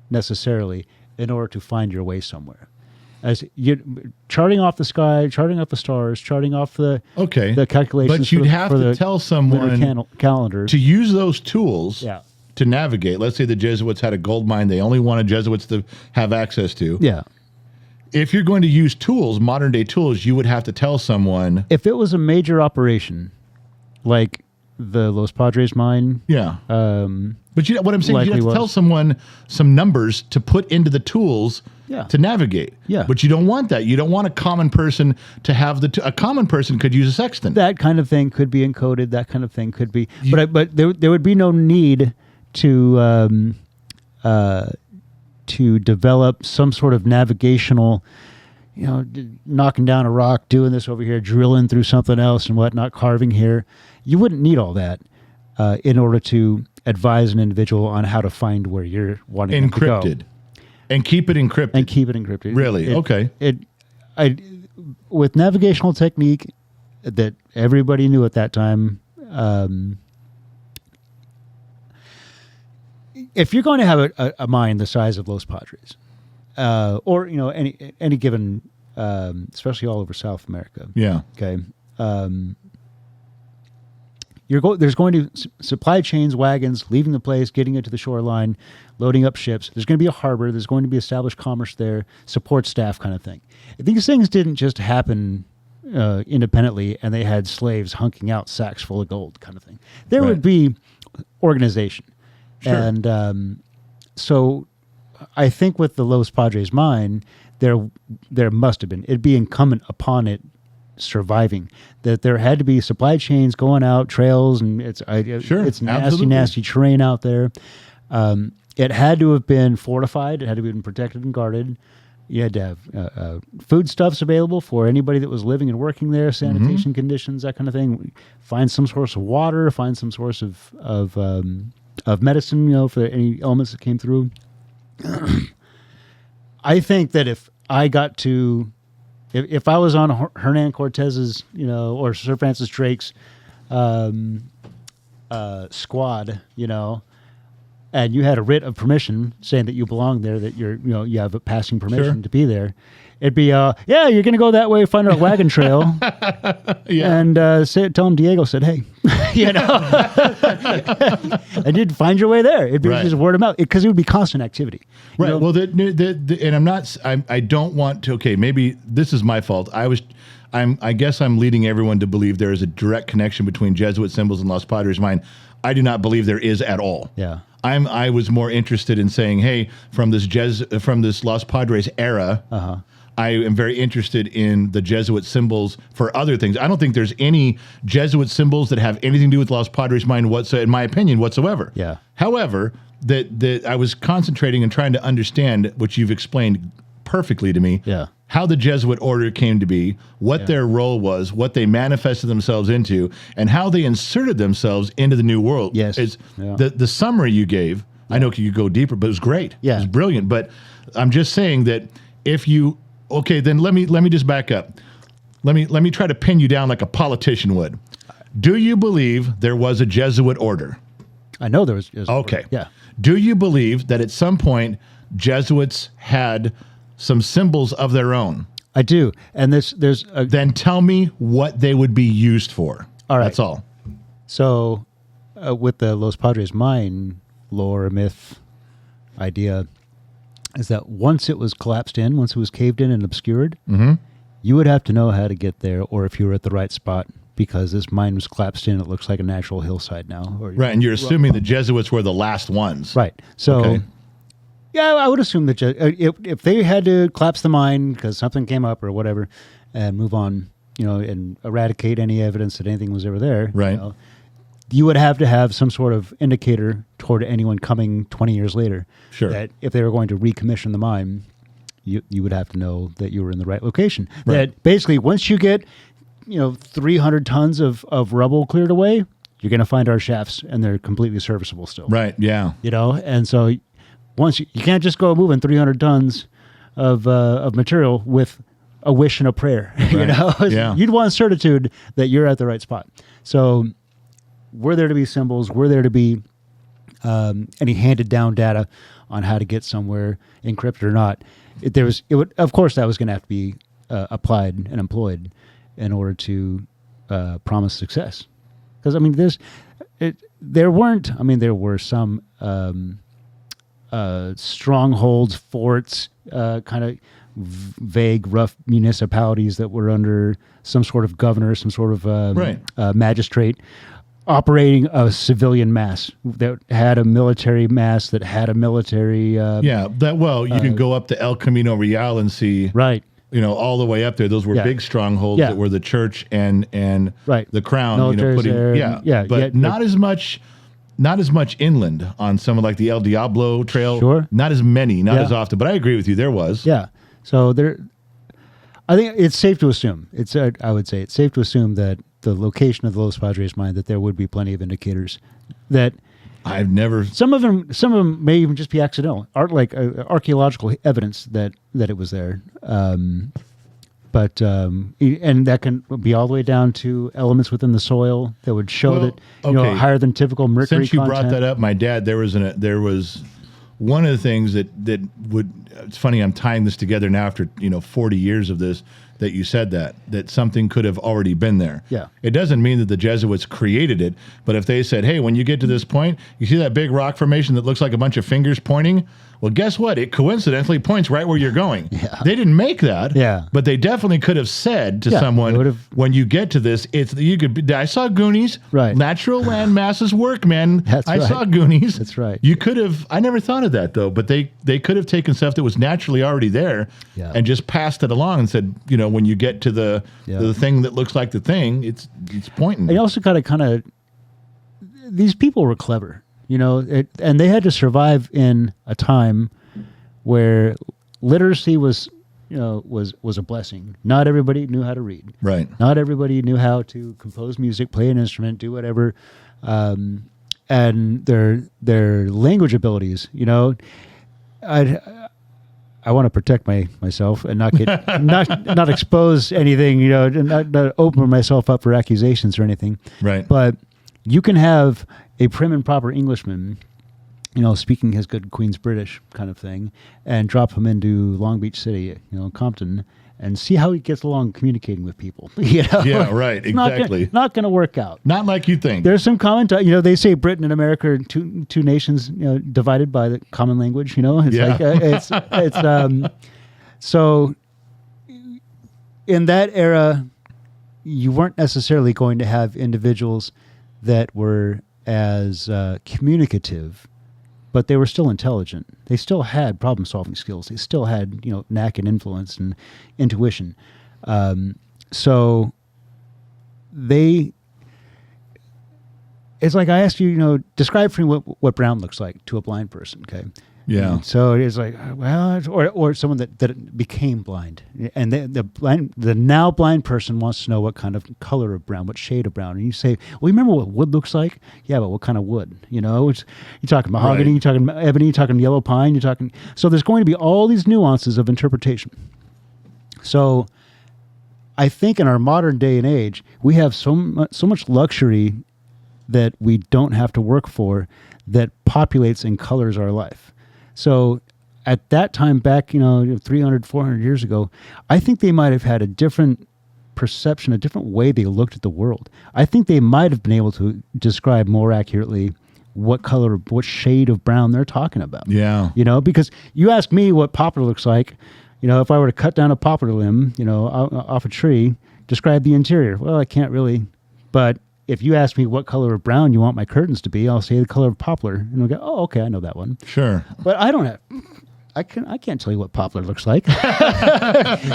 necessarily in order to find your way somewhere. As you charting off the sky, charting off the stars, charting off the calculations. But you'd have to tell someone calendar to use those tools Yeah. to navigate. Let's say the Jesuits had a gold mine they only wanted Jesuits to have access to. Yeah. If you're going to use tools, modern day tools, you would have to tell someone. If it was a major operation, like the Los Padres mine, Yeah. But what I'm saying is you have to tell someone some numbers to put into the tools to navigate. Yeah. But you don't want that. You don't want a common person to have a common person could use a sextant. that kind of thing could be encoded. That kind of thing could be. But there would be no need to develop some sort of navigational, knocking down a rock, doing this over here, drilling through something else and whatnot, carving here. You wouldn't need all that in order to advise an individual on how to find where you're wanting them to go. Encrypted. And keep it encrypted. Really? Okay. With navigational technique that everybody knew at that time, if you're going to have a mine the size of Los Padres, or any given, especially all over South America, Yeah. okay, there's going to supply chains, wagons leaving the place, getting it to the shoreline, loading up ships. There's going to be a harbor. There's going to be established commerce there, support staff, kind of thing. These things didn't just happen independently, and they had slaves hunking out sacks full of gold, kind of thing. There would be organization. Sure. And so I think with the Los Padres mine, there must have been. It'd be incumbent upon it surviving that there had to be supply chains going out, trails, and it's nasty terrain out there. It had to have been fortified. It had to have been protected and guarded. You had to have foodstuffs available for anybody that was living and working there, sanitation conditions, that kind of thing. Find some source of water. Find some source of medicine, for any elements that came through. I think that if I got to, if I was on Hernan Cortez's, or Sir Francis Drake's squad, and you had a writ of permission saying that you belong there, that you have a passing permission to be there, it'd be, you're going to go that way, find our wagon trail, and tell them Diego said, hey, and you'd find your way there. It'd be just word of mouth, because it would be constant activity. Right. Well, and I don't want to. Okay, maybe this is my fault. I guess I'm leading everyone to believe there is a direct connection between Jesuit symbols and Los Padres mine. I do not believe there is at all. Yeah. I was more interested in saying, hey, from this Los Padres era, I am very interested in the Jesuit symbols for other things. I don't think there's any Jesuit symbols that have anything to do with Los Padres mine in my opinion, whatsoever. Yeah. However, that I was concentrating and trying to understand, which you've explained perfectly to me. Yeah. How the Jesuit order came to be, what their role was, what they manifested themselves into, and how they inserted themselves into the New World. Yes. The summary you gave, I know you go deeper, but it was great. Yeah. It was brilliant. But I'm just saying that if you, then let me just back up. Let me try to pin you down like a politician would. Do you believe there was a Jesuit order? I know there was. Okay. Yeah. Do you believe that at some point Jesuits had some symbols of their own? I do. And then tell me what they would be used for. All right. That's all. So with the Los Padres mine lore, myth, idea, is that once it was collapsed in, once it was caved in and obscured, you would have to know how to get there, or if you were at the right spot, because this mine was collapsed in. It looks like a natural hillside now. Right, and you're assuming the Jesuits were the last ones. Right. So, yeah, I would assume that if they had to collapse the mine because something came up or whatever and move on, and eradicate any evidence that anything was ever there, right. you would have to have some sort of indicator toward anyone coming 20 years later. Sure. That if they were going to recommission the mine, you would have to know that you were in the right location. Right. That basically, once you get 300 tons of rubble cleared away, you're going to find our shafts, and they're completely serviceable still. Right. Yeah. And so once you can't just go moving 300 tons of material with a wish and a prayer. Right. Yeah. You'd want certitude that you're at the right spot. So we're there to be symbols. We're there to be any handed down data on how to get somewhere, encrypted or not. Of course, that was going to have to be applied and employed in order to promise success. Because there were some strongholds, forts, kind of vague, rough municipalities that were under some sort of governor, some sort of magistrate, operating a civilian mass that had a military mass, that had a military. You can go up to El Camino Real and see. Right. All the way up there, those were big strongholds that were the church and the crown. Military's but not as much inland on some of like the El Diablo trail. Sure, not as many, not as often. But I agree with you. There was. Yeah. So I think it's safe to assume. I would say it's safe to assume that the location of the Los Padres mine, that there would be plenty of indicators that. I've never. Some of them may even just be accidental, archaeological evidence that it was there. And that can be all the way down to elements within the soil that would show higher than typical mercury. Since you content. brought that up, my dad, there was one of the things that would. It's funny. I'm tying this together now after 40 years of this. That you said that something could have already been there. Yeah. It doesn't mean that the Jesuits created it, but if they said, hey, when you get to this point, you see that big rock formation that looks like a bunch of fingers pointing? Well, guess what? It coincidentally points right where you're going. Yeah. They didn't make that. Yeah. But they definitely could have said to someone, when you get to this, I saw Goonies. Right. Natural land masses work, man. That's I right. saw Goonies. That's right. You could have, I never thought of that though, but they could have taken stuff that was naturally already there and just passed it along and said, when you get to the thing that looks like the thing, it's pointing. They also kind of these people were clever, and they had to survive in a time where literacy was a blessing. Not everybody knew how to read. Right. Not everybody knew how to compose music, play an instrument, do whatever. And their language abilities, I want to protect myself and not get not expose anything, not open myself up for accusations or anything. Right. But you can have a prim and proper Englishman, speaking his good Queen's British kind of thing, and drop him into Long Beach City, Compton, and see how he gets along communicating with people. Yeah, right. Exactly. Not going to work out. Not like you think. There's some comment. They say Britain and America are two nations, divided by the common language. It's so in that era, you weren't necessarily going to have individuals that were as communicative, but they were still intelligent. They still had problem-solving skills. They still had, knack and influence and intuition. So it's like I asked you, describe for me what brown looks like to a blind person, okay? Yeah. And so it's like, well, or someone that became blind, and the now blind person wants to know what kind of color of brown, what shade of brown, and you say, well, you remember what wood looks like? Yeah, but what kind of wood? You're talking mahogany, Right. you're talking ebony, you're talking yellow pine, you're talking. So there's going to be all these nuances of interpretation. So I think in our modern day and age, we have so much luxury that we don't have to work for, that populates and colors our life. So at that time back, 300, 400 years ago, I think they might have had a different perception, a different way they looked at the world. I think they might have been able to describe more accurately what color, what shade of brown they're talking about. Yeah. Because you ask me what poplar looks like, if I were to cut down a poplar limb, off a tree, describe the interior. Well, I can't really, but if you ask me what color of brown you want my curtains to be, I'll say the color of poplar, and I'll go, oh, okay, I know that one. Sure. But I can't tell you what poplar looks like.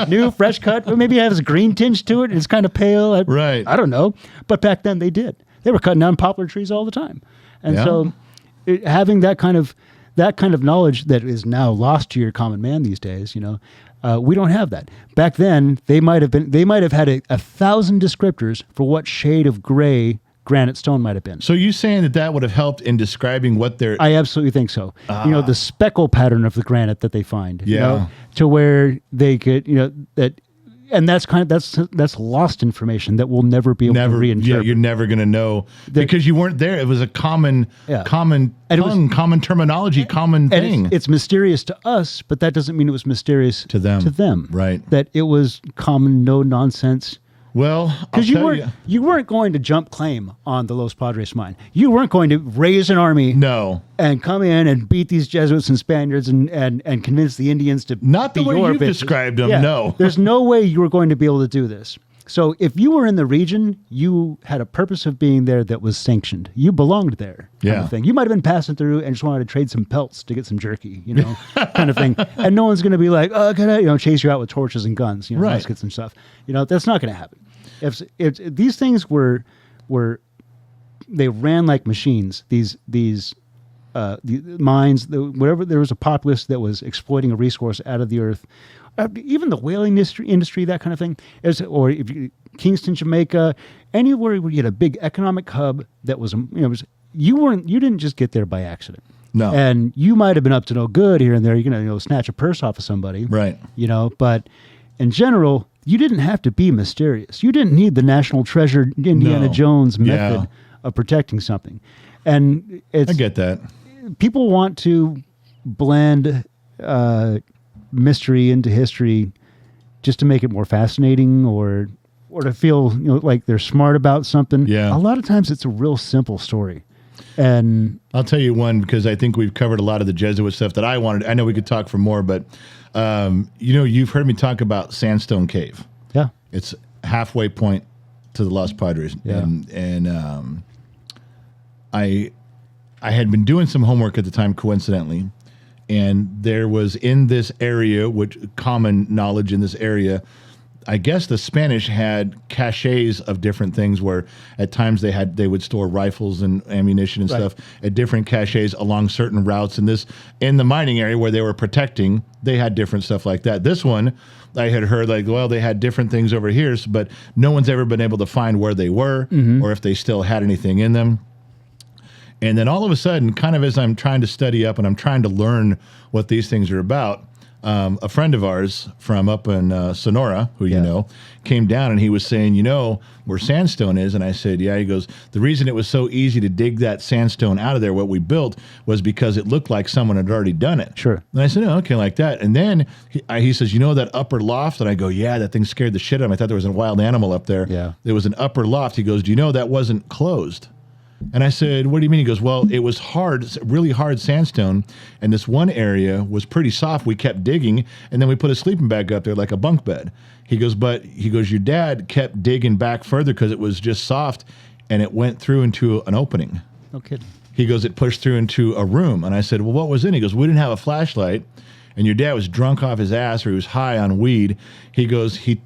New, fresh cut, or maybe it has a green tinge to it. It's kind of pale. Right. I don't know. But back then they did. They were cutting down poplar trees all the time. And Yeah. so having that kind of knowledge that is now lost to your common man these days, we don't have that. Back then, they might have had 1,000 descriptors for what shade of gray granite stone might have been. So you saying that would have helped in describing what they're... I absolutely think so. The speckle pattern of the granite that they find, Yeah. to where they could, that, and that's lost information that we'll never be able to reinterpret. Yeah, you're never going to know because you weren't there. It was a common common terminology, common and thing. it's mysterious to us, but that doesn't mean it was mysterious To them. Right. That it was common, no nonsense. Well, Because you weren't going to jump claim on the Los Padres mine. You weren't going to raise an army No. and come in and beat these Jesuits and Spaniards and convince the Indians to Not the be way your you've bitches. described them, Yeah. no. There's no way you were going to be able to do this. So if you were in the region, you had a purpose of being there that was sanctioned. You belonged there, kind Yeah. of thing. You might have been passing through and just wanted to trade some pelts to get some jerky, kind of thing. And no one's going to be like, oh, can I, chase you out with torches and guns, Right. muskets and stuff. That's not going to happen. If these things they ran like machines. These the mines, whatever, there was a populace that was exploiting a resource out of the earth. Even the whaling industry, that kind of thing, or if Kingston, Jamaica, anywhere where you had a big economic hub that was, you didn't just get there by accident. No. And you might have been up to no good here and there. You're gonna snatch a purse off of somebody, Right. But in general, you didn't have to be mysterious. You didn't need the National Treasure Indiana No. Jones Yeah. method of protecting something. And I get that. people want to blend mystery into history just to make it more fascinating or to feel like they're smart about something. Yeah. A lot of times it's a real simple story. And I'll tell you one because I think we've covered a lot of the Jesuit stuff that I wanted. I know we could talk for more, but you've heard me talk about Sandstone Cave. yeah, It's halfway point to the Los Padres. Yeah. And I had been doing some homework at the time, coincidentally, and there was in this area, which common knowledge in this area, I guess the Spanish had caches of different things where at times they would store rifles and ammunition and Right. stuff at different caches along certain routes. And in the mining area where they were protecting, they had different stuff like that. This one, I had heard they had different things over here, but no one's ever been able to find where they were or if they still had anything in them. And then all of a sudden, kind of as I'm trying to study up and I'm trying to learn what these things are about, a friend of ours from up in Sonora, who you know, came down and he was saying, where sandstone is? And I said, yeah. He goes, the reason it was so easy to dig that sandstone out of there, what we built, was because it looked like someone had already done it. Sure. And I said, oh, okay, like that. And then he says, that upper loft? And I go, yeah, that thing scared the shit out of me. I thought there was a wild animal up there. Yeah. There was an upper loft. He goes, do you know that wasn't closed? And I said, what do you mean? He goes, well, it was hard, really hard sandstone. And this one area was pretty soft. We kept digging. And then we put a sleeping bag up there like a bunk bed. He goes, your dad kept digging back further because it was just soft. And it went through into an opening. no kidding. He goes, it pushed through into a room. And I said, well, what was in? He goes, we didn't have a flashlight. And your dad was drunk off his ass or he was high on weed. He goes, he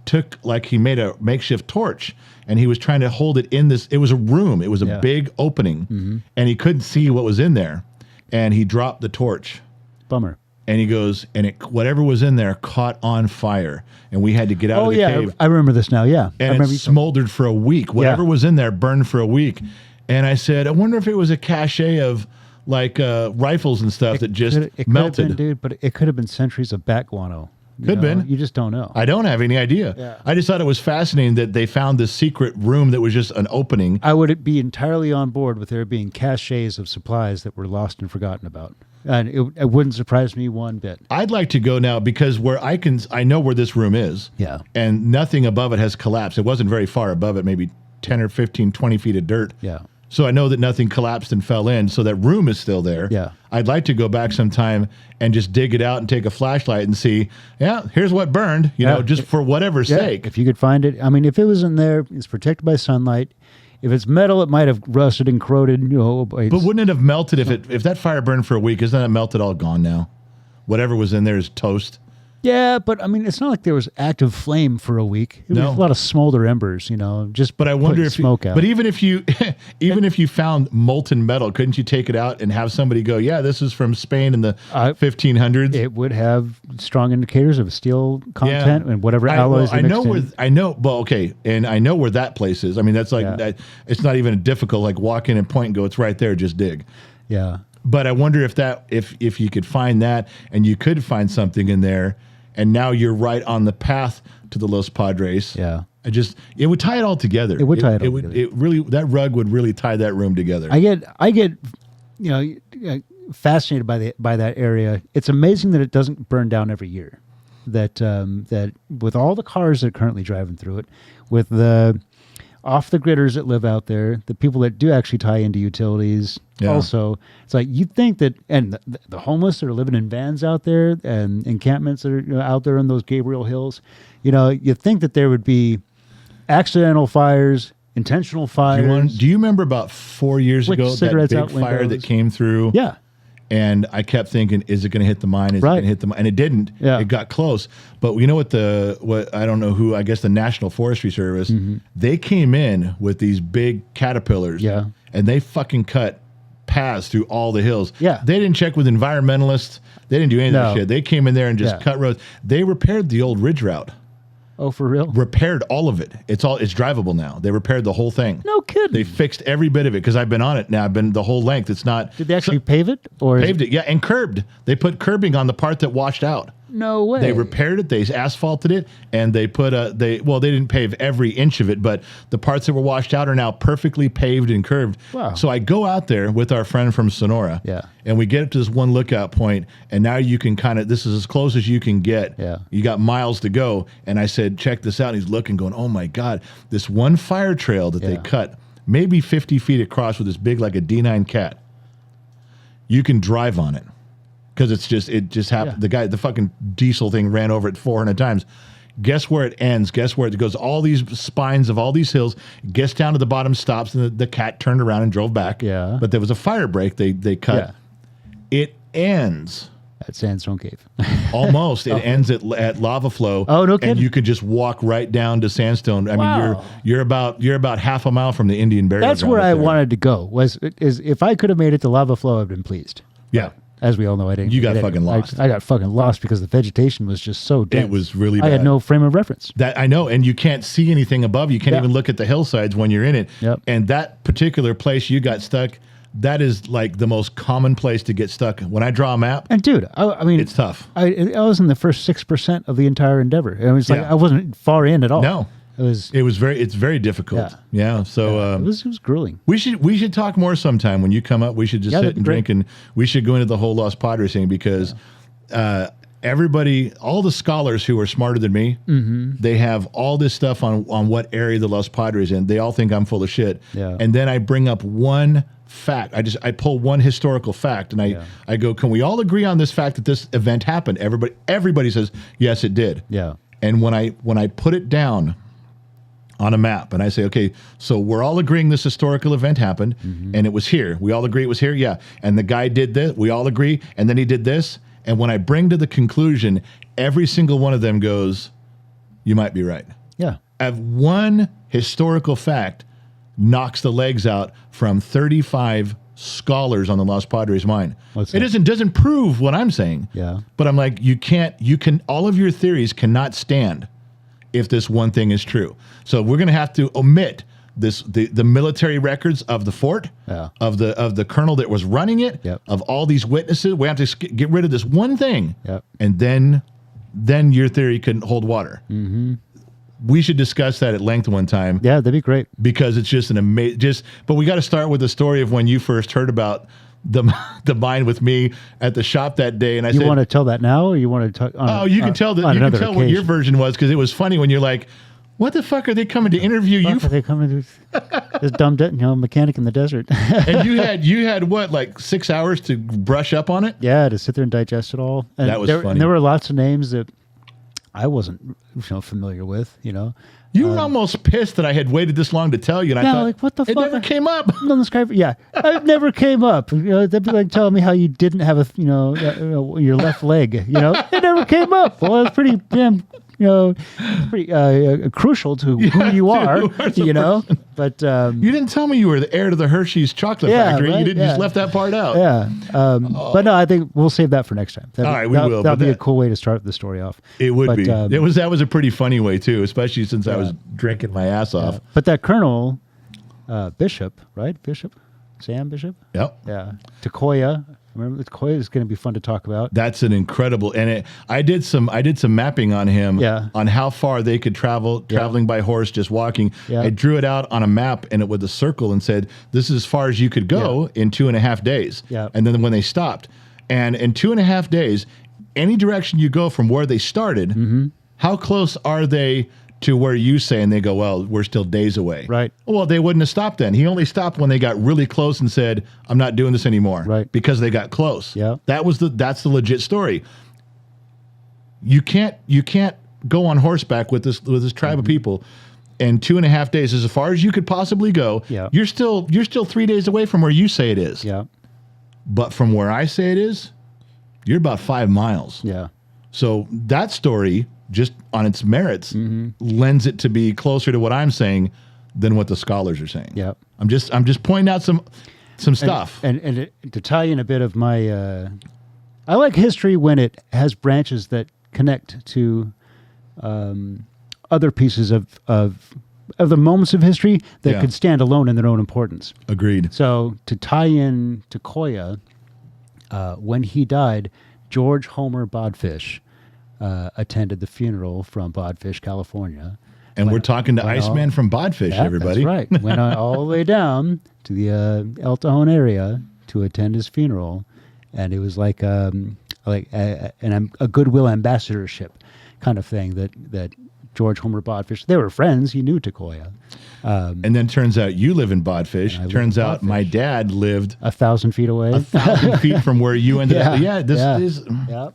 made a makeshift torch and he was trying to hold it in this. It was a room. It was a big opening and he couldn't see what was in there. And he dropped the torch. Bummer. And he goes, and whatever was in there caught on fire. And we had to get out of the cave. I remember this now. Yeah. I And remember it smoldered for a week. Whatever was in there burned for a week. And I said, I wonder if it was a cache of rifles and stuff that just it melted. could have been, dude, but it could have been centuries of bat guano. Could have been. You just don't know. I don't have any idea. Yeah. I just thought it was fascinating that they found this secret room that was just an opening. I would be entirely on board with there being caches of supplies that were lost and forgotten about. And it wouldn't surprise me one bit. I'd like to go now because I know where this room is. Yeah. And nothing above it has collapsed. It wasn't very far above it, maybe 10 or 15, 20 feet of dirt. Yeah. So I know that nothing collapsed and fell in. So that room is still there. Yeah. I'd like to go back sometime and just dig it out and take a flashlight and see, here's what burned, just for whatever's sake. If you could find it. I mean, if it was in there, it's protected by sunlight. If it's metal, it might have rusted and corroded. But wouldn't it have melted if that fire burned for a week? Isn't that melted all gone now? Whatever was in there is toast. Yeah, but I mean, it's not like there was active flame for a week. It No. was a lot of smolder embers, just. But I wonder putting if smoke out. But even if you found molten metal, couldn't you take it out and have somebody go, yeah, this is from Spain in the 1500s? It would have strong indicators of steel content and whatever alloys. I know where I know. Well, okay, and I know where that place is. I mean, that's like that. It's not even difficult. Like walk in and point and go. It's right there. Just dig. Yeah. But I wonder if you could find that and you could find something in there, and now you're right on the path to the Los Padres. Yeah. It would tie it all together. It would tie it all would, together. It really, that rug would really tie that room together. I get, fascinated by that area. It's amazing that it doesn't burn down every year. That with all the cars that are currently driving through it, with the off the gridders that live out there, the people that do actually tie into utilities. Yeah. Also, it's like you'd think that, and the homeless that are living in vans out there and encampments that are out there in those Gabriel Hills, you'd think that there would be accidental fires, intentional fires. Do you remember about 4 years Flick ago that cigarettes big out fire windows. that came through? Yeah. And I kept thinking, is it going to hit the mine? Is it going to hit the mine? And it didn't. Yeah. It got close. But you know what I don't know who, I guess the National Forestry Service, they came in with these big caterpillars. Yeah. And they fucking cut paths through all the hills. Yeah. They didn't check with environmentalists. They didn't do any of that No. shit. They came in there and just Yeah. cut roads. They repaired the old ridge route. Oh, for real? Repaired all of it. It's drivable now. They repaired the whole thing. No kidding. They fixed every bit of it because I've been on it now. I've been the whole length. It's not. Did they actually pave it or Paved it, yeah, and curbed. They put curbing on the part that washed out. No way. They repaired it, they asphalted it, and they put they didn't pave every inch of it, but the parts that were washed out are now perfectly paved and curved. Wow. So I go out there with our friend from Sonora, Yeah. and we get up to this one lookout point, and now you can this is as close as you can get. Yeah. You got miles to go, and I said, check this out. And he's looking, going, oh my God, this one fire trail that they Yeah. cut, maybe 50 feet across with this big, like a D9 cat. You can drive on it. Because it just happened. Yeah. The fucking diesel thing ran over it 400 times. Guess where it ends? Guess where it goes? All these spines of all these hills, gets down to the bottom, stops, and the cat turned around and drove back. Yeah. But there was a fire break they cut. Yeah. It ends at Sandstone Cave. almost. It ends at Lava Flow. Oh, no kidding. And you could just walk right down to Sandstone. I mean, Wow. you're about half a mile from the Indian burial That's ground where up I there. wanted to go. Is if I could have made it to Lava Flow, I'd been pleased. Yeah. As we all know, I didn't. You got I didn't. fucking lost. I got fucking lost because the vegetation was just so dense. It was really I had bad. no frame of reference. That I know, and you can't see anything above. You can't Yeah. even look at the hillsides when you're in it. Yep. And that particular place you got stuck, that is like the most common place to get stuck. When I draw a map, And dude, I mean, it's tough. I was in the first 6% of the entire endeavor. It was like Yeah. I wasn't far in at all. No. It's very difficult. Yeah. So it was grueling. we should talk more sometime when you come up. We should just Yeah, sit that'd be and drink, great. and we should go into the whole Los Padres thing because everybody, all the scholars who are smarter than me, they have all this stuff on what area the Los Padres in. They all think I'm full of shit. Yeah. And then I bring up one fact. I pull one historical fact, and I go, can we all agree on this fact that this event happened? Everybody says yes, it did. Yeah. And when I put it down on a map and I say, okay, so we're all agreeing this historical event happened and it was here. We all agree it was here. Yeah. And the guy did this. We all agree. And then he did this. And when I bring to the conclusion, every single one of them goes, you might be right. Yeah. I have one historical fact knocks the legs out from 35 scholars on the Los Padres mine. What's It that? doesn't prove what I'm saying. Yeah. But I'm like, all of your theories cannot stand if this one thing is true. So we're going to have to omit the military records of the fort, Yeah. of the colonel that was running it, Yep. of all these witnesses. We have to get rid of this one thing, Yep. and then your theory couldn't hold water. Mm-hmm. We should discuss that at length one time Yeah, that'd be great. because it's just an amazing. But we got to start with the story of when you first heard about the mine with me at the shop that day, and I You said, want to tell that now, or you want to talk? "Oh, you can tell on you can another tell what your occasion? version was because it was funny when you're like, what the fuck are they coming to interview you Fuck, are for?" they coming to this dumb mechanic in the desert? And you had what, like 6 hours to brush up on it? Yeah, to sit there and digest it all. And That was there, funny. And there were lots of names that I wasn't familiar with. You were almost pissed that I had waited this long to tell you, and I Yeah, thought, like, what the it fuck? never came up. On the Skype, yeah, it never came up. That'd be like telling me how you didn't have your left leg. It never came up. Well, it's pretty damn, pretty crucial to who you are. But You didn't tell me you were the heir to the Hershey's chocolate Yeah, factory. You right, didn't just left that part out. yeah, but no, I think we'll save that for next time. All right, we will, but That'd be a that- cool way to start the story off. It would But, be. That was a pretty funny way too, especially since I was drinking my ass off. But that Colonel Bishop, right? Sam Bishop. Yep. Yeah, Takoya. Remember, Takoya is going to be fun to talk about. That's an incredible, and I did some mapping on him, Yeah. on how far they could traveling by horse, just walking. Yeah. I drew it out on a map and it with a circle and said, "This is as far as you could go in 2.5 days." Yeah. And then when they stopped, and in 2.5 days, any direction you go from where they started, Mm-hmm. how close are they to where you say? And they go, "Well, we're still days away." Right. Well, they wouldn't have stopped then. He only stopped when they got really close and said, "I'm not doing this anymore." Right. Because they got close. Yeah. That's the legit story. You can't go on horseback with this tribe of people. And 2.5 days is as far as you could possibly go. Yeah. You're still 3 days away from where you say it is. Yeah, But from where I say it is, you're about 5 miles. yeah, So that story, just on its merits, Mm-hmm. lends it to be closer to what I'm saying than what the scholars are saying. yeah. I'm just pointing out some stuff. And to tie in a bit of my, I like history when it has branches that connect to other pieces of the moments of history that Yeah. could stand alone in their own importance. Agreed. So to tie in to Koya, when he died, George Homer Bodfish attended the funeral from Bodfish, California. And we're talking to went all- Iceman from Bodfish, Yeah, everybody. That's right. Went all the way down to the El Cajon area to attend his funeral, and it was like a goodwill ambassadorship kind of thing that George Homer Bodfish. They were friends. He knew Takoya. And then turns out you live in Bodfish. I live Turns in out my Bodfish. dad lived 1,000 feet away. 1,000 feet from where you ended up. Yeah, this is Yeah.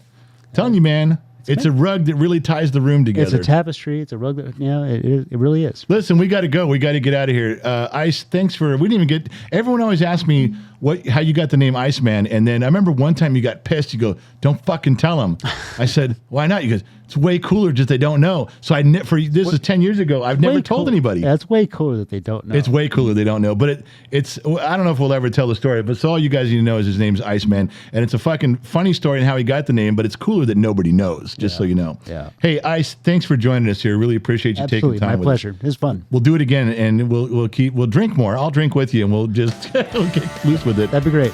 telling you, man. It's a rug that really ties the room together. It's a tapestry. It's a rug that, it really is. Listen, we got to go. We got to get out of here. Ice, thanks for. We didn't even get. Everyone always asks me how you got the name Iceman, and then I remember one time you got pissed. You go, "Don't fucking tell them." I said, "Why not?" You goes, "It's way cooler, just they don't know." So this is 10 years ago. I've never Way told cool- anybody. Yeah, it's way cooler that they don't know. It's way cooler. They don't know, but it's. I don't know if we'll ever tell the story, but so all you guys need to know is his name's Iceman, and it's a fucking funny story and how he got the name. But it's cooler that nobody knows. Just so you know. Yeah. Hey, Ice, thanks for joining us here. Really appreciate you Absolutely, taking time. my with pleasure. us. It's fun. We'll do it again, and we'll drink more. I'll drink with you, and we'll just we'll get loose with it. That'd be great.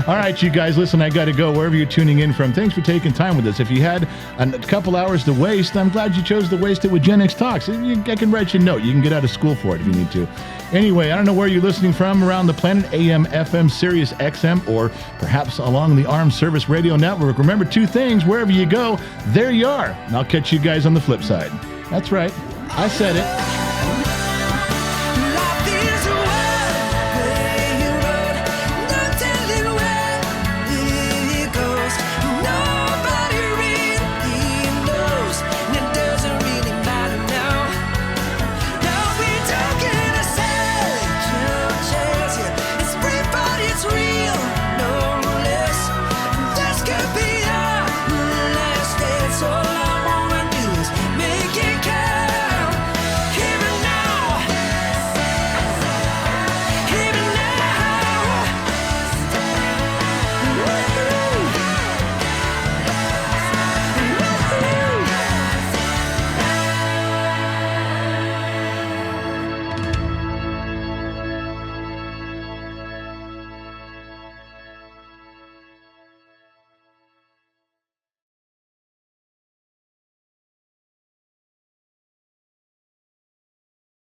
All right, you guys, listen, I got to go wherever you're tuning in from. Thanks for taking time with us. If you had a couple hours to waste, I'm glad you chose to waste it with Gen X Talks. I can write you a note. You can get out of school for it if you need to. Anyway, I don't know where you're listening from around the planet, AM, FM, Sirius XM, or perhaps along the Armed Service Radio Network. Remember two things, wherever you go, there you are. And I'll catch you guys on the flip side. That's right. I said it.